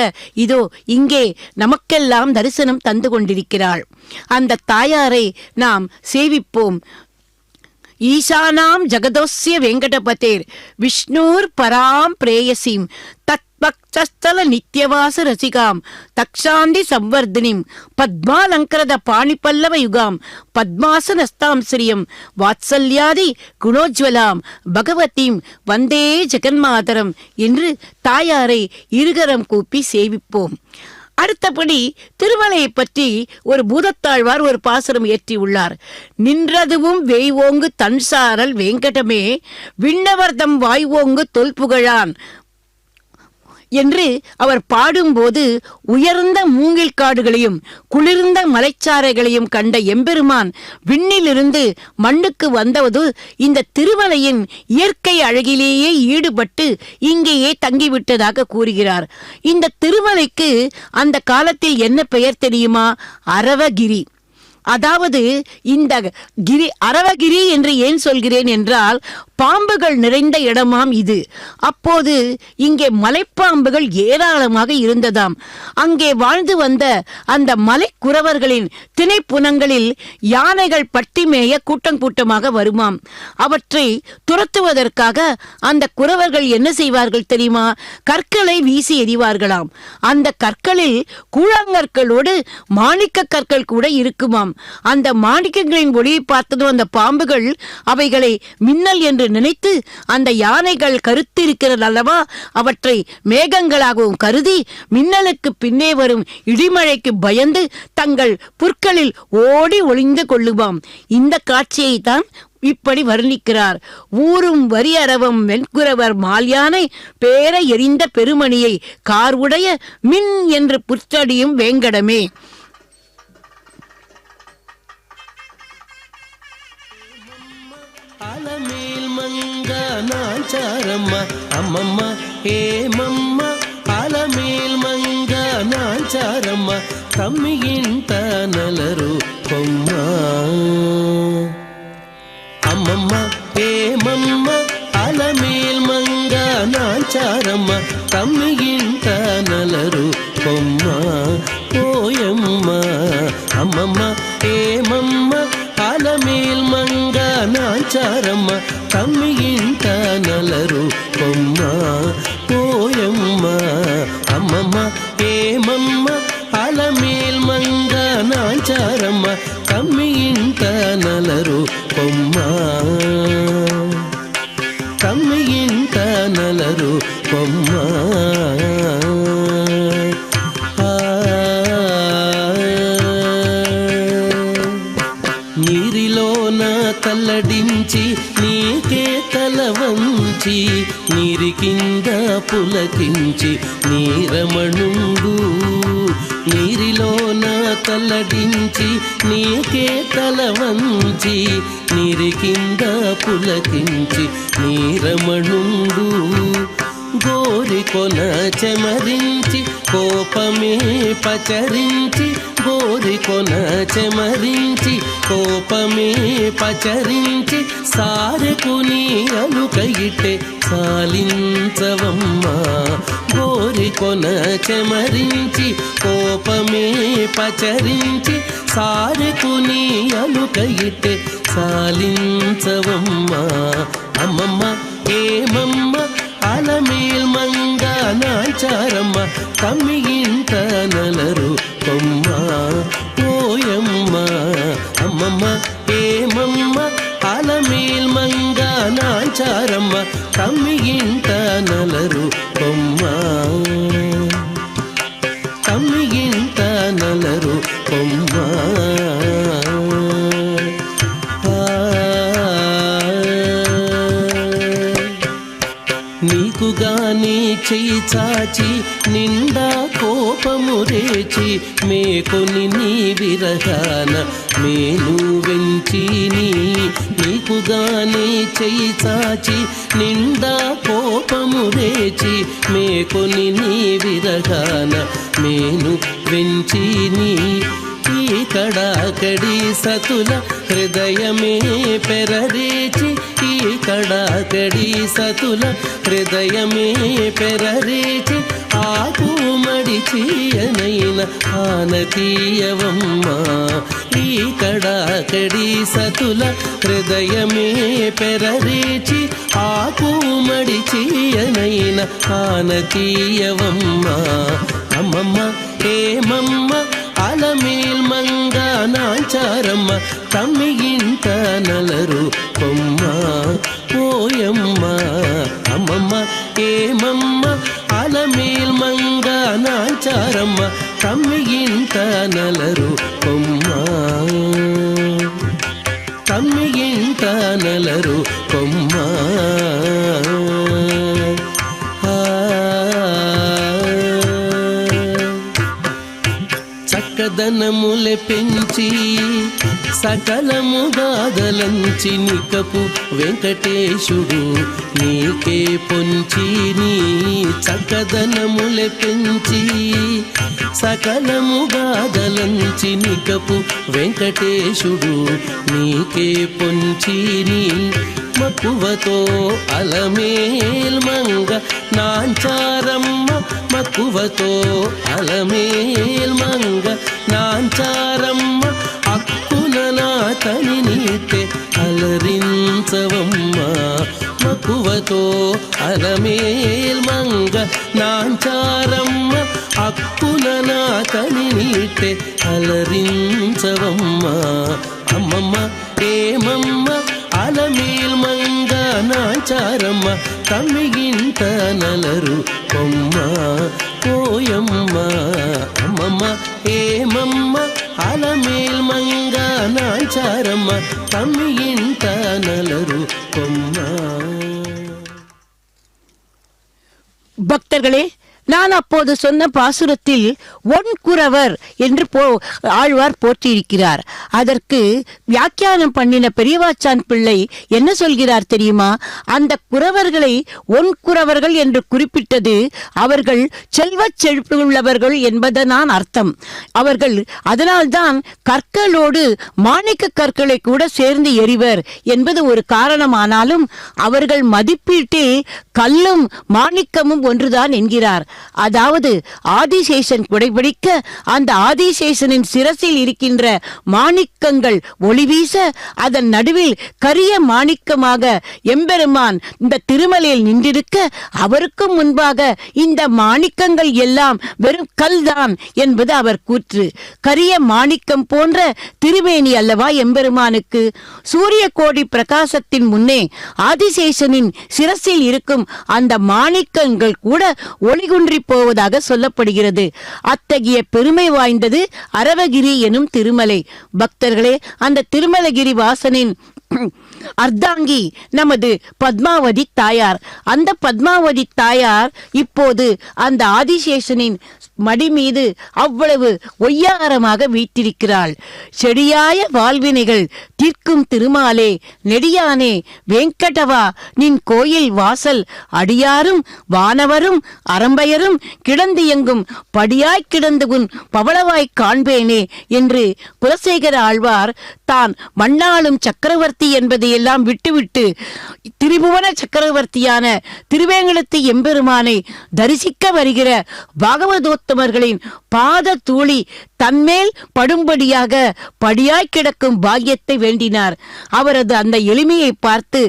இதோ இங்கே நமக்கெல்லாம் தரிசனம் தந்து கொண்டிருக்கிறாள். அந்த தாயாரை நாம் சேவிப்போம். ஈசானாம் ஜகதோஸ்ய வெங்கடபதேர் விஷ்ணூர் பராம் பிரேயசீம் தத்பக்தஸ்தல நித்யவாச ரசிகாம் தக்ஷாந்தி சம்வர்தினிம் பத்மாலங்கிருத பாணிபல்லவ யுகாம் பத்மாசனஸ்தாம் ஸ்ரீயம் வாத்சல்யாதி குணோஜ்வலாம் பகவதீம் வந்தே ஜெகன்மாதரம் என்று தாயாரை இருகரம் கூப்பி சேவிப்போம். அடுத்தபடி திருமலையை பற்றி ஒரு பூதத்தாழ்வார் ஒரு பாசுரம் இயற்றியுள்ளார். நின்றதுவும் வேய்வோங்கு தன்சாரல் வேங்கடமே விண்ணவர்தம் வாய்வோங்கு தொல்புகழான் என்று அவர் பாடும்போது உயர்ந்த மூங்கில் காடுகளையும் குளிர்ந்த மலைச்சாரைகளையும் கண்ட எம்பெருமான் விண்ணிலிருந்து மண்ணுக்கு வந்தவது இந்த திருமலையின் இயற்கை அழகிலேயே ஈடுபட்டு இங்கேயே தங்கிவிட்டதாக கூறுகிறார். இந்த திருமலைக்கு அந்த காலத்தில் என்ன பெயர் தெரியுமா? அரவகிரி. அதாவது இந்த அரவகிரி என்று ஏன் சொல்கிறேன் என்றால் பாம்புகள் நிறைந்த இடமாம் இது. அப்போது இங்கே மலைப்பாம்புகள் ஏராளமாக இருந்ததாம். அங்கே வாழ்ந்து வந்த அந்த மலைக்குறவர்களின் திணைப்புனங்களில் யானைகள் பட்டிமேய கூட்டம் கூட்டமாக வருமாம். அவற்றை துரத்துவதற்காக அந்த குறவர்கள் என்ன செய்வார்கள் தெரியுமா? கற்களை வீசி எறிவார்களாம். அந்த கற்களில் கூழாங்கற்களோடு மாணிக்க கற்கள் கூட இருக்குமாம். அந்த மாணிக்கங்களின் ஒளியை பார்த்ததும் அந்த பாம்புகள் அவைகளை மின்னல் என்று நினைத்து அந்த யானைகள் கருத்து இருக்கிறது அல்லவா, அவற்றை மேகங்களாகவும் கருதி மின்னலுக்கு பின்னே வரும் இடிமழைக்கு பயந்து தங்கள் புற்களில் ஓடி ஒளிந்து கொள்ளுவாம். இந்த காட்சியை தான் இப்படி வர்ணிக்கிறார். ஊரும் வரி அரவம் வெண்குறவர் மால்யானை பேர எரிந்த பெருமணியை கார் உடைய மின் என்று புற்றடியும் வேங்கடமே. அலமேல் மங்கா நாச்சாரம்மா அம்மம்மா ஏமம்மா அலமேல் மங்கா நாச்சாரம்மா தம்மியின் தனலரு பொம்மா அம்மம்மா ஏமம்மா அலமேல் மங்கா நாச்சாரம்மா தம்மியின் தனலரு பொம்மா போயம்மா அம்மம்மா ஏமம்மா அலமேல் மங்கா நாச்சாரம்மா தம்மியின் தனலரு பொம்மா போயம்மா அம்மம்மா ஏமம்மா அலமேல் மங்கா நாச்சாரம்மா தம்மியின் தனலரு பொம்மா தம்மியின் தனலரு பொம்மா నీరిలోన తల్లడించి నీకే తల వంచి నీరి కింద పులకించి నీరమణుండు నీరిలోన తల్లడించి నీకే తల వంచి నీరి కింద పులకించి నీరమణుండు గోరి కొన చెమరించి కోపమే పచరించి గోరి కొన చెమరించి కోపమే పచరించి సారెకు నీ అలుకయిటే సాలించవమ్మా గోరి కొన చెమరించి కోపమే పచరించి సారెకు నీ అలుకయిటే సాలించవమ్మా అమ్మమ్మ ఏమమ్మ అలమేల్ మంగా నాచారమ్మ తమ్మిயின் తనలరు కొమ్మ పోయమ్మ అమ్మమ్మ ఏమమ్మ అలమేల్ మంగా నాచారమ్మ తమ్మిயின் తనలరు కొమ్మ తమ్మిயின் తనలరు కొమ్మ నీకుగాని చెయ్యి చాచి నిండా కోపము రేచి మేకొని నీ విరహాన మేలు వెంచి నీకుగాని చెయ్యి చాచి నిండా కోపము రేచి మేకొని నీ విరహాన మేను వెంచి ఈ కడాకడి సతుల హృదయమే పెరరేచి ఈ కడాకడి సతుల హృదయమే పెరరేచి ఆకు మడిచియనైన ఆనతీయవమ్మ ఈ కడాకడి సతుల హృదయమే పెరరేచి ఆకు మడిచియనైన ఆనతీయవమ్మ అమ్మమ్మ ఏమమ్మ అలమేల్ మంగా నాచారమ్మ తమ్మిயின் తనలరు కొమ్మ పోయమ్మ అమ్మమ్మ ఏమమ్మ అలమేల్ మంగా నాచారమ్మ తమ్మిயின் తనలరు కొమ్మ తమ్మిயின் తనలరు కొమ్మ చక్కదనములె పెంచి సకలము గాదలంచి నికపు వెంకటేశుడు నీకే పొంచి నీ చక్కదనములె పెంచి సకలము గాదలంచి నికపు వెంకటేశుడు నీకే పొంచి నీ మక్కువతో అలమేల్ మంగ నాంచారమ్మ మక్కువతో అలమేల్ మంగ నాంచారమ్మ అక్కున నాతని నీటే అలరించవమ్మ మక్కువతో అలమేల్ మంగ నాంచారమ్మ అక్కున నాతని నీటే అలరించవమ్మ అమ్మమ్మ ఏమమ్మ అలమేల్ మంగ నాంచారమ్మ తమ్మిగింత నలరు కొమ్మ కోయమ్మ అమ్మమ్మ ఏమమ్మ అలమేల్ మంగ నాంచారమ్మ తమ్మిగింత నలరు కొమ్మ. பக்தர்களே, நான் அப்போது சொன்ன பாசுரத்தில் ஒன்குறவர் என்று ஆழ்வார் போற்றியிருக்கிறார். அதற்கு வியாக்கியானம் பண்ணின பெரியவாச்சான் பிள்ளை என்ன சொல்கிறார் தெரியுமா? அந்த குறவர்களை ஒன்குறவர்கள் என்று குறிப்பிட்டது அவர்கள் செல்வச் செழிப்புள்ளவர்கள் என்பதனால் அர்த்தம். அவர்கள் அதனால்தான் கற்களோடு மாணிக்க கற்களை கூட சேர்ந்து எறிவர் என்பது ஒரு காரணமானாலும் அவர்கள் மதிப்பீட்டில் கல்லும் மாணிக்கமும் ஒன்றுதான் என்கிறார். அதாவது ஆதிசேஷன் குடைபிடிக்க அந்த ஆதிசேஷனின் சிரசில் இருக்கின்ற மாணிக்கங்கள் ஒளி வீச அதன் நடுவில் கரிய மாணிக்கமாக எம்பெருமான் இந்த திருமலையில் நின்றிருக்க அவருக்கும் முன்பாக இந்த மாணிக்கங்கள் எல்லாம் வெறும் கல்தான் என்பது அவர் கூற்று. கரிய மாணிக்கம் போன்ற திருமேனி அல்லவா எம்பெருமானுக்கு. சூரிய கோடி பிரகாசத்தின் முன்னே ஆதிசேஷனின் சிரசில் இருக்கும் அந்த மாணிக்கங்கள் கூட ஒளிகுன்றி போவதாக சொல்லப்படுகிறது. அத்தகைய பெருமை வாய்ந்தது அரவகிரி எனும் திருமலை. பக்தர்களே, அந்த திருமலகிரி வாசனின் அர்த்தாங்கி நமது பத்மாவதி தாயார். அந்த பத்மாவதி தாயார் இப்போது அந்த ஆதிசேஷனின் மடி மீது அவ்வளவு ஒய்யாரமாக வீற்றிருக்கிறாள். செடியாய வாழ்வினைகள் தீர்க்கும் திருமாலே, நெடியானே வெங்கடவா, நின் கோயில் வாசல் அடியாரும் வானவரும் அரம்பையரும் கிடந்தியங்கும் படியாய் கிடந்து உன் பவளவாய் காண்பேனே என்று குலசேகர ஆழ்வார் தான் மண்ணாளும் சக்கரவர்த்தி என்பதையெல்லாம் விட்டுவிட்டு திரிபுவன சக்கரவர்த்தியான திருவேங்கடத்து எம்பெருமானை தரிசிக்க வருகிற பாகவதோத்தமர்களின் பாத தூளி தன்மேல் படும்படியாக படியாய் கிடக்கும் பாக்கியத்தை வேண்டினார். அவரது அந்த எளிமையை பார்த்து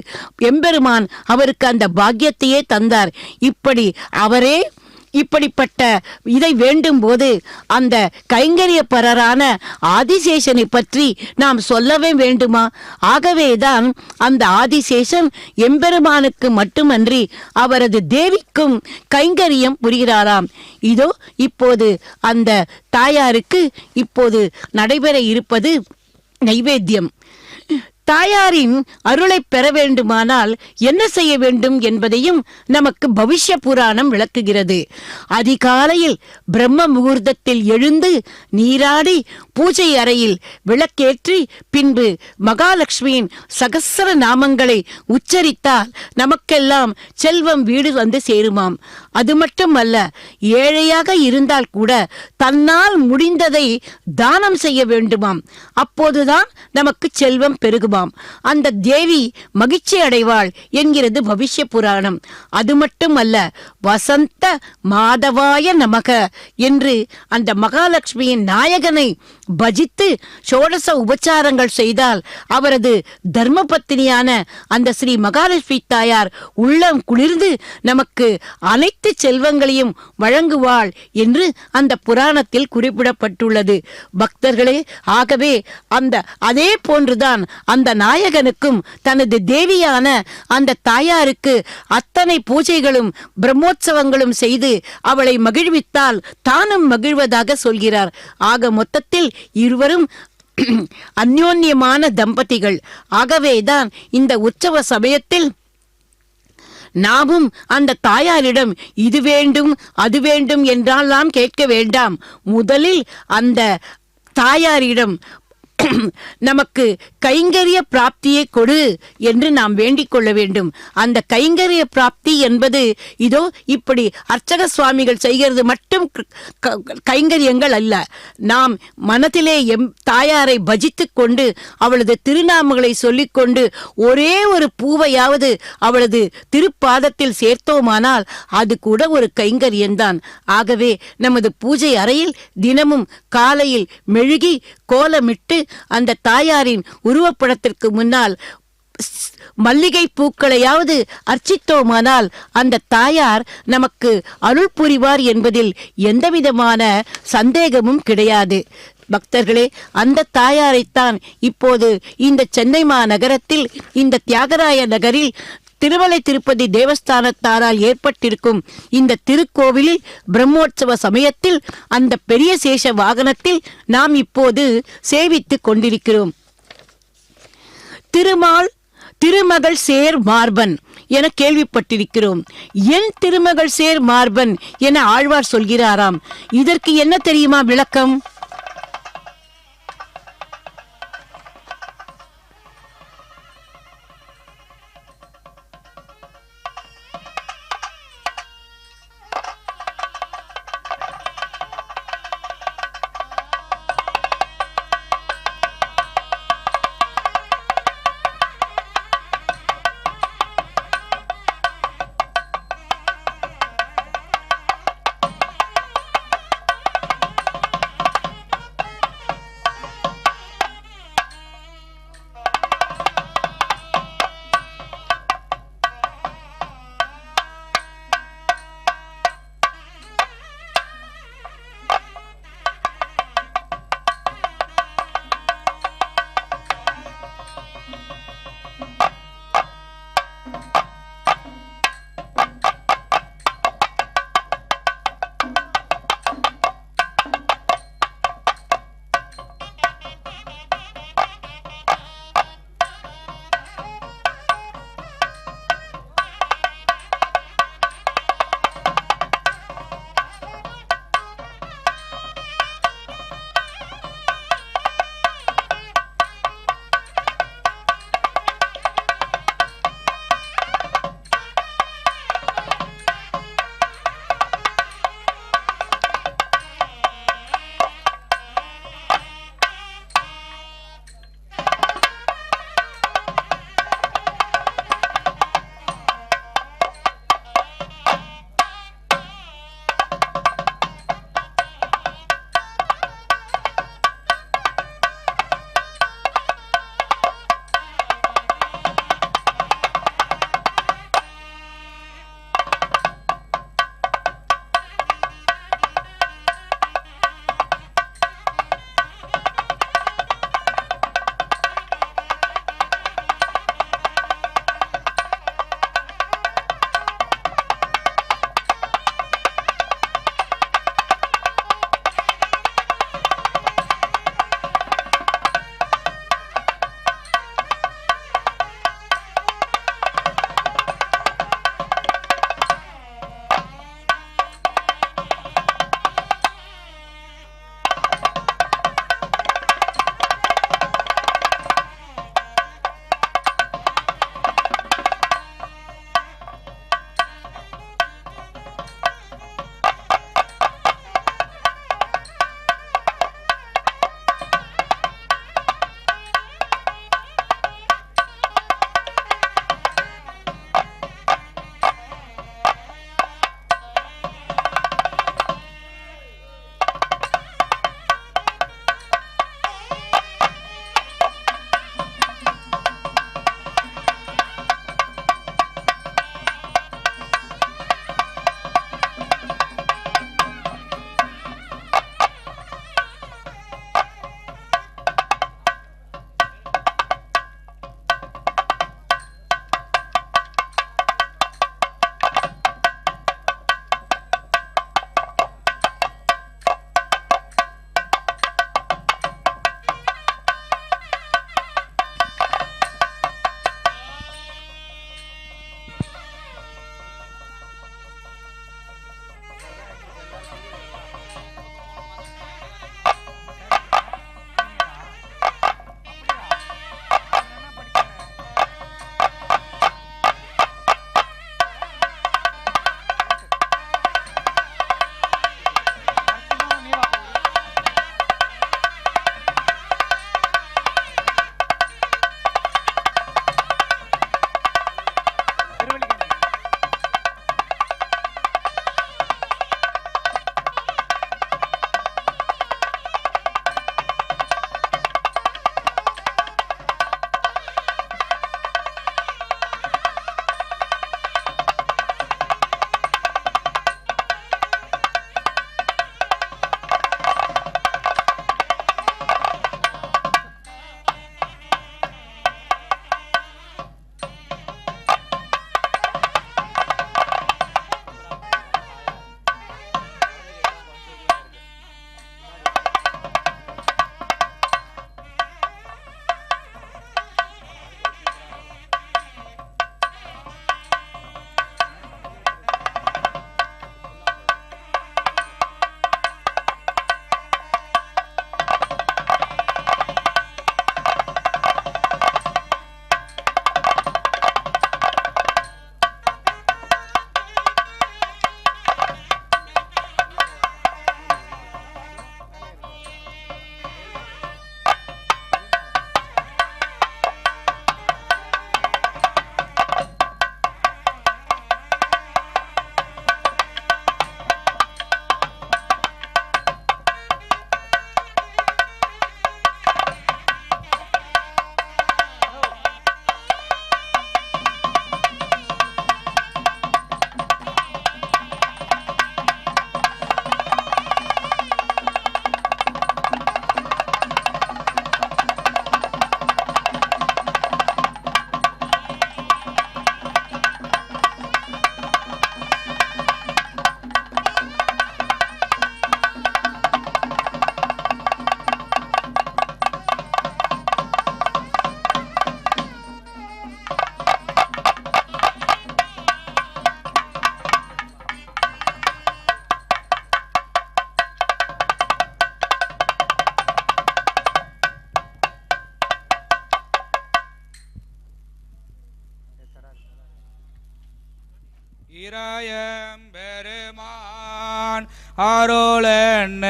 எம்பெருமான் அவருக்கு அந்த பாக்கியத்தையே தந்தார். இப்படி அவரே இப்படிப்பட்ட இதை வேண்டும் போது அந்த கைங்கரியப்பரரான ஆதிசேஷனை பற்றி நாம் சொல்லவே வேண்டுமா? ஆகவேதான் அந்த ஆதிசேஷன் எம்பெருமானுக்கு மட்டுமன்றி அவரது தேவிக்கும் கைங்கரியம் புரிகிறாராம். இதோ இப்போது அந்த தாயாருக்கு இப்போது நடைபெற இருப்பது நைவேத்தியம். தாயாரின் அருளை பெற வேண்டுமானால் என்ன செய்ய வேண்டும் என்பதையும் நமக்கு பவிஷ்ய புராணம் விளக்குகிறது. அதிகாலையில் பிரம்ம முகூர்த்தத்தில் எழுந்து நீராடி பூஜை அறையில் விளக்கேற்றி பின்பு மகாலட்சுமியின் சகஸ்ர நாமங்களை உச்சரித்தால் நமக்கெல்லாம் செல்வம் வீடு வந்து சேருமாம். அது மட்டுமல்ல, ஏழையாக இருந்தால் கூட தன்னால் முடிந்ததை தானம் செய்ய வேண்டுமாம். அப்போதுதான் நமக்கு செல்வம் பெருகுமாம். அந்த தேவி மகிழ்ச்சி அடைவாள் என்கிறது பவிஷ்ய புராணம். அது மட்டுமல்ல, வசந்த மாதவாய நமக என்று அந்த மகாலட்சுமியின் நாயகனை பஜித்து ஷோடச உபச்சாரங்கள் செய்தால் அவரது தர்மபத்தினியான அந்த ஸ்ரீ மகாலட்சுமி தாயார் உள்ளம் குளிர்ந்து நமக்கு அனைத்து செல்வங்களையும் வழங்குவாள் என்று அந்த புராணத்தில் குறிப்பிடப்பட்டுள்ளது. பக்தர்களே, ஆகவே அதே போன்றுதான் அந்த நாயகனுக்கும் தனது தேவியான அந்த தாயாருக்கு அத்தனை பூஜைகளும் பிரம்மோற்சவங்களும் செய்து அவளை மகிழ்வித்தால் தானும் மகிழ்வதாக சொல்கிறார். ஆக மொத்தத்தில் இருவரும் அந்யோன்யமான தம்பதிகள். ஆகவேதான் இந்த உற்சவ சமயத்தில் நாமும் அந்த தாயாரிடம் இது வேண்டும் அது வேண்டும் என்றால் நாம் கேட்க வேண்டாம். முதலில் அந்த தாயாரிடம் நமக்கு கைங்கரிய பிராப்தியை கொடு என்று நாம் வேண்டிக் கொள்ள வேண்டும். அந்த கைங்கரிய பிராப்தி என்பது இதோ இப்படி அர்ச்சக சுவாமிகள் செய்கிறது மட்டும் கைங்கரியங்கள் அல்ல. நாம் மனத்திலே தாயாரை பஜித்துக் கொண்டு அவளது திருநாமங்களை சொல்லிக்கொண்டு ஒரே ஒரு பூவையாவது அவளது திருப்பாதத்தில் சேர்த்தோமானால் அது கூட ஒரு கைங்கரியம்தான். ஆகவே நமது பூஜை அறையில் தினமும் காலையில் மெழுகி கோலமிட்டு அந்த தாயாரின் உருவப்படத்திற்கு முன்னால் மல்லிகை பூக்களையாவது அர்ச்சித்தோமானால் அந்த தாயார் நமக்கு அருள் புரிவார் என்பதில் எந்தவிதமான சந்தேகமும் கிடையாது. பக்தர்களே, அந்த தாயாரைத்தான் இப்போது இந்த சென்னை மாநகரத்தில் இந்த தியாகராய நகரில் திருமலை திருப்பதி தேவஸ்தானத்தாரால் ஏற்பட்டிருக்கும் இந்த திருக்கோவிலில் பிரம்மோற்சவ சமயத்தில் அந்த பெரிய சேஷ வாகனத்தில் நாம் இப்போது சேவித்துக் கொண்டிருக்கிறோம். திருமகள் சேர் மார்பன் என கேள்விப்பட்டிருக்கிறோம். என் திருமகள் சேர் மார்பன் என ஆழ்வார் சொல்கிறாராம். இதற்கு என்ன தெரியுமா விளக்கம்? இராயம்பெருமான் அருளென்ன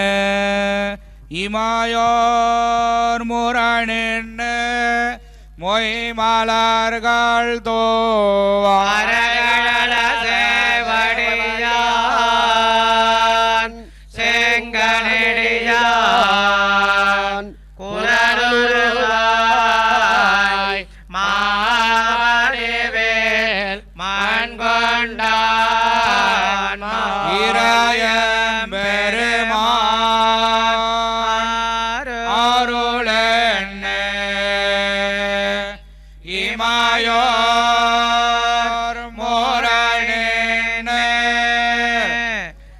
இமாயோர் முரணின்ன மொய் மலர்கள் தோவாரவடியான் செங்கனடியான் குரலுருவாய் மாவடிவேல் மான்கொண்டான் இராயம்பெருமான் அருளென்ன இமாயோர் முரணின்ன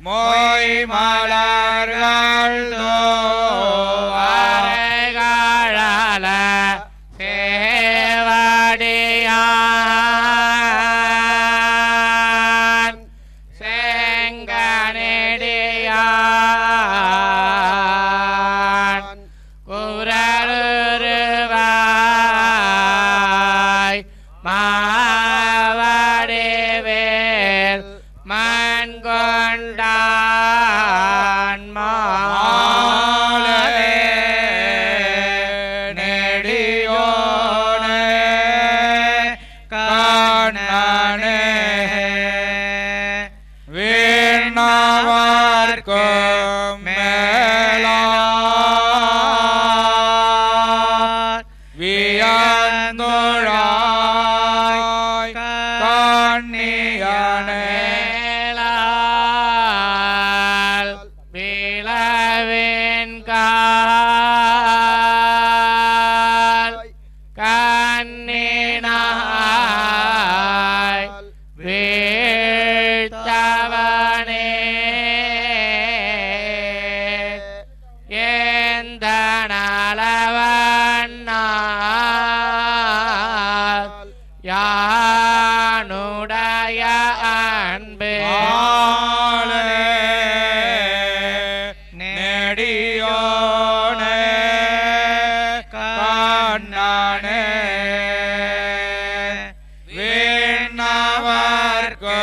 மொய் மலர்கள் தோவாரகள சேவடியான் செங்கனடியான் குரலுருவாய் மாவடிவேல் மண்கொண்டான் மாலே நெடியோனே கண்ணனே வீணாவார்க்கும் மேலார் வியந்துழாய் கண்ணியனே மேலால் விளவின் கால் கண்ணினாய் வீழ்த்தவனே எந்த நலவண்ணால் யானுடைய அன்பே நெடியோனே கண்ணனே வீணாவார்க்கும்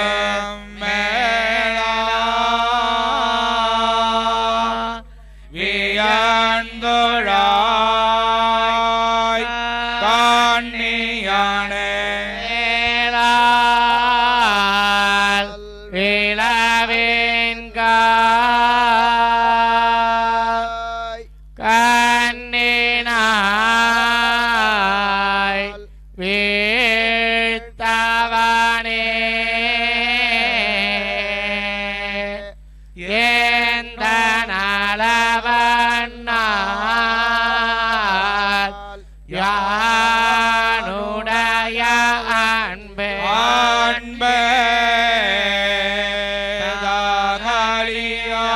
மேலார் வியந்துழாய் கண்ணியனே மேலால் விளவின் கால் கண்ணினாய் வீழ்த்தவனே எந்த நலவண்ணால் யானுடைய அன்பே அன்பே தாகலியா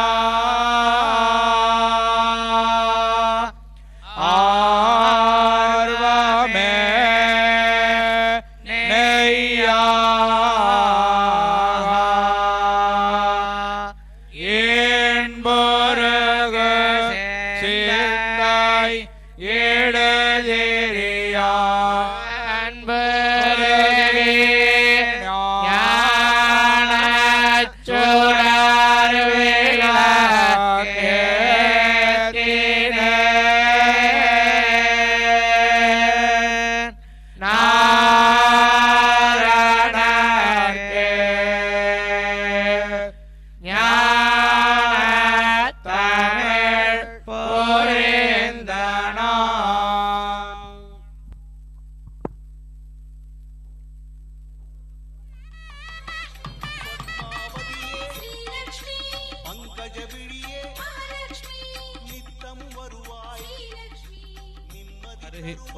ஆர்வமே நெய்யா என்பொருகு சிந்தை இடதிரியா அன்பு ஞானச்சுடர் விளக்கேற்றினே நாரணர்க்கே ஞானத்தமிழ் புரிந்தனா.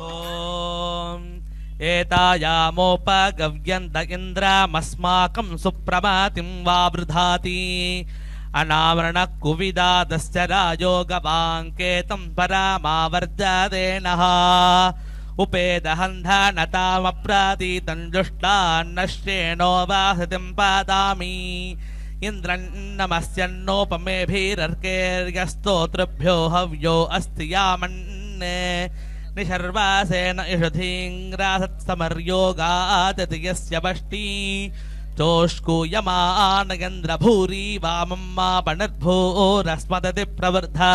ॐ एतायामोपगव्यन्त इन्द्रामस्माकं सुप्रभातिं वावृधाति अनावरणः कुविदादश्च राजोगवाङ्केतं परामावर्जते नः उपेदहन्धनतामप्रातीतं जुष्टान्नश्येनो वासतिं पादामि इन्द्रन्नमस्यन्नोपमेभिरर्केर्यस्तोतृभ्यो हव्यो अस्ति यामन्ने निशर्वासेन इषधीङ्ग्रासत्समर्योगादति यस्य वष्टी चोष्कूयमानगेन्द्र भूरि वामम्मा पणिर्भूरस्मदति प्रवृद्धा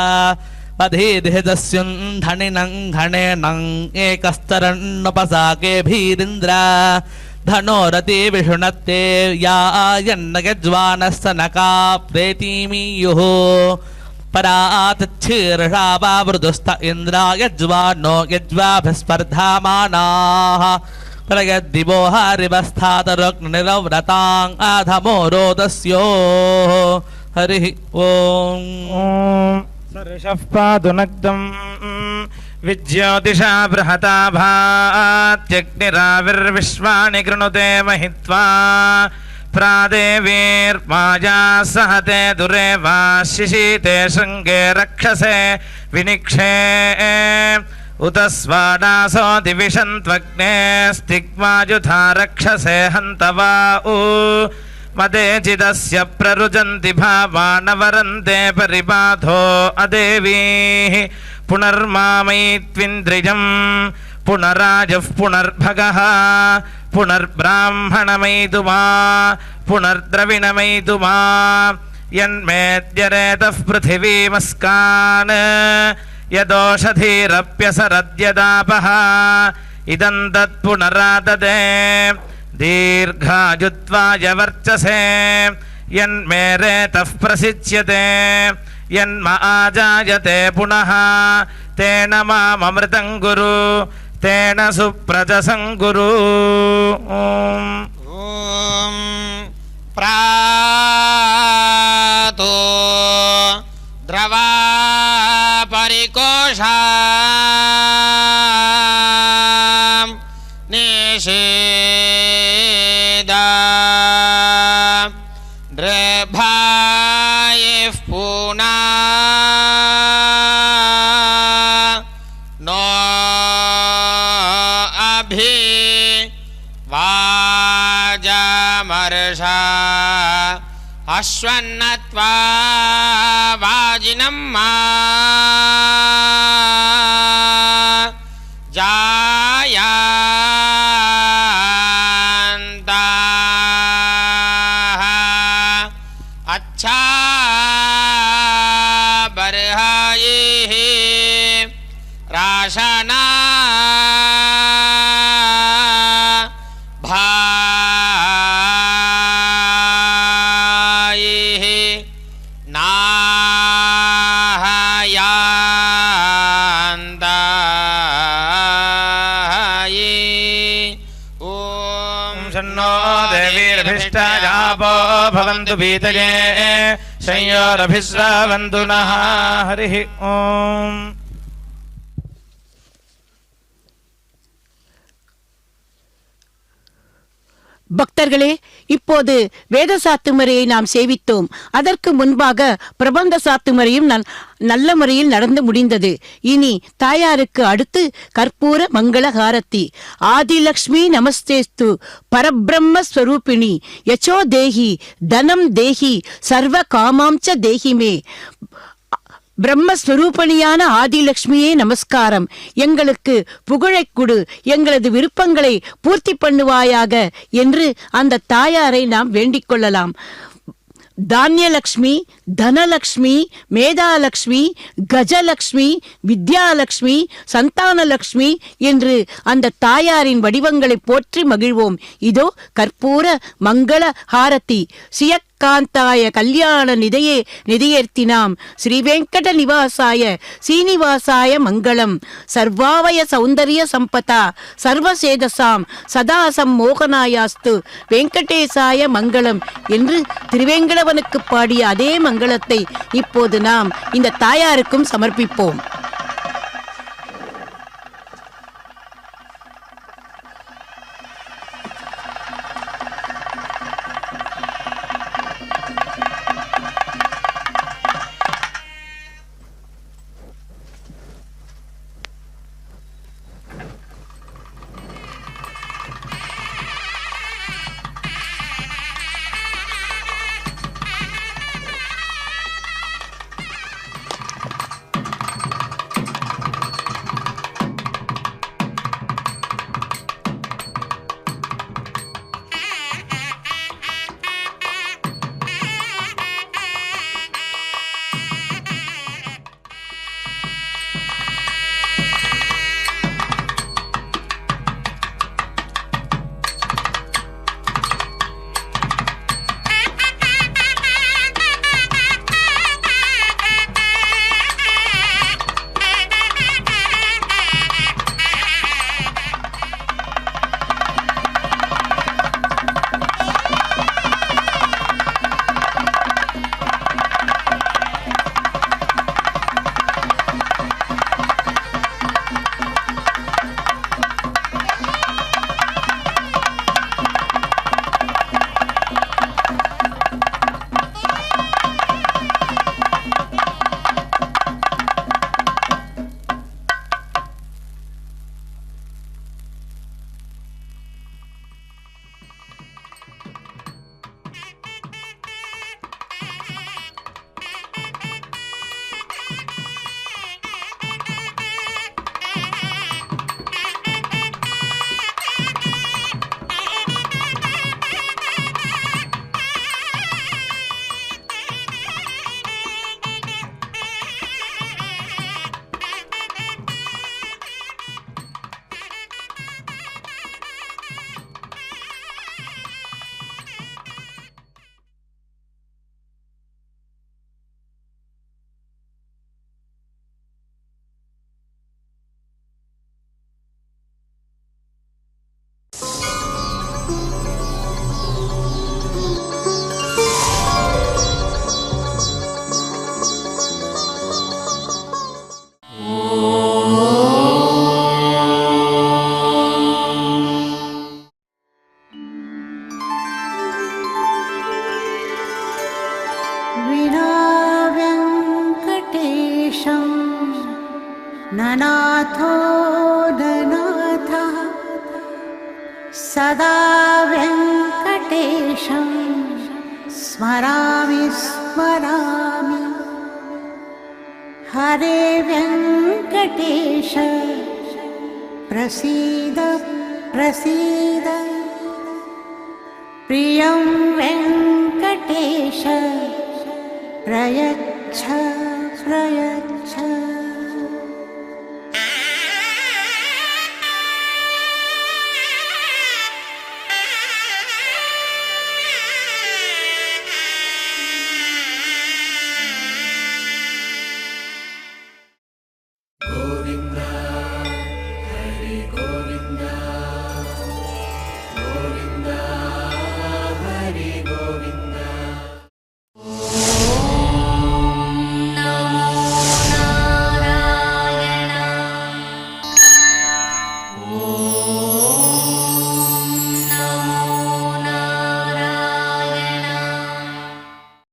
पधेदिहदस्युन्धनिनं घणेनं एकस्तरन्नुपसाके भीरिन्द्र धनोरति विषुणत्ते यायन्नगज्वानस्तनका प्रेतीमीयुः परातच्छीर्षावावृदुस्त इन्द्रा यज्वानो यज्वाभिस्पर्धामानाः प्रयद्दिवो हरिवस्थातरुग्निरव्रताङ् आधमो रोदस्योः हरिः ॐ ऋषः पादुनग्धम् विज्योतिषा बृहता भात्यग्निराविर्विश्वानि कृणुते महित्वा प्रादेवीर्माया सहते दुरेवा शिशीते शृङ्गे रक्षसे विनिक्षे उत स्वाडासो दिविषन्त्वग्ने स्तिग्मायुधा रक्षसे हन्तवा उ मदेचिदस्य प्ररुजन्ति भावानवरन्ते परिबाधो अदेवीः पुनर्मामयित्विन्द्रियम् पुनराजः पुनर्भगः पुनर्ब्राह्मणमयितुमा पुनर्द्रविणमयितुमा यन्मेद्यरेतः पृथिवीमस्कान् यदोषधीरप्यसरद्यदापः इदं तत्पुनराददे दीर्घायुत्वाय वर्चसे यन्मेरेतः प्रसिच्यते यन्म आजायते पुनः तेन माममृतं कुरु तेन सुप्रजसं कुरु ॐ प्रातो द्रवा परिकोषा निषेदा द्रभायः पुना नो अभि वाजमर्षा अश्वन्नत्वा वाजिनम्मा जायांताः अच्छा बर्हायिः राशना भायिः नाहयान्तायि ॐ शन्नो देवीरभिष्टायापो भवन्तु भीतये संयोरभिश्रावन्तु नः हरिः ॐ பக்தர்களே, இப்போது வேத சாத்துமுறையை நாம் சேவித்தோம். அதற்கு முன்பாக பிரபந்த சாத்துமுறையும் நல்ல முறையில் நடந்து முடிந்தது. இனி தாயாருக்கு அடுத்து கற்பூர மங்கள ஹாரத்தி. ஆதிலக்ஷ்மி நமஸ்தேஸ்து பரபிரம்ம ஸ்வரூபிணி யச்சோ தேஹி தனம் தேஹி சர்வ காமாம்ச தேஹிமே. பிரம்மஸ்வரூபணியான ஆதிலட்சுமியே நமஸ்காரம். எங்களுக்கு புகழைக் கொடு, எங்களது விருப்பங்களை பூர்த்தி பண்ணுவாயாக என்று அந்த தாயாரை நாம் வேண்டிக் கொள்ளலாம். தானியலக்ஷ்மி, தனலக்ஷ்மி, மேதாலக்ஷ்மி, கஜலக்ஷ்மி, வித்யாலக்ஷ்மி, சந்தானலக்ஷ்மி என்று அந்த தாயாரின் வடிவங்களை போற்றி மகிழ்வோம். இதோ கற்பூர மங்கள ஹாரத்தி. சியக்காந்தாய கல்யாண நிதையே நிதையேர்த்தினாம் ஸ்ரீ வெங்கட நிவாசாய சீனிவாசாய மங்களம். சர்வாவய சௌந்தர்ய சம்பதா சர்வசேதசாம் சதாசம் மோகனாயாஸ்து வெங்கடேசாய மங்களம் என்று திருவேங்கடவனுக்கு பாடிய அதே மங்களத்தை இப்போது நாம் இந்த தாயாருக்கும் சமர்ப்பிப்போம். सदा वेङ्कटेशं स्मरामि स्मरामि हरे वेङ्कटेश प्रसीद प्रसीद प्रियं वेङ्कटेश प्रयच्छ प्रयच्छ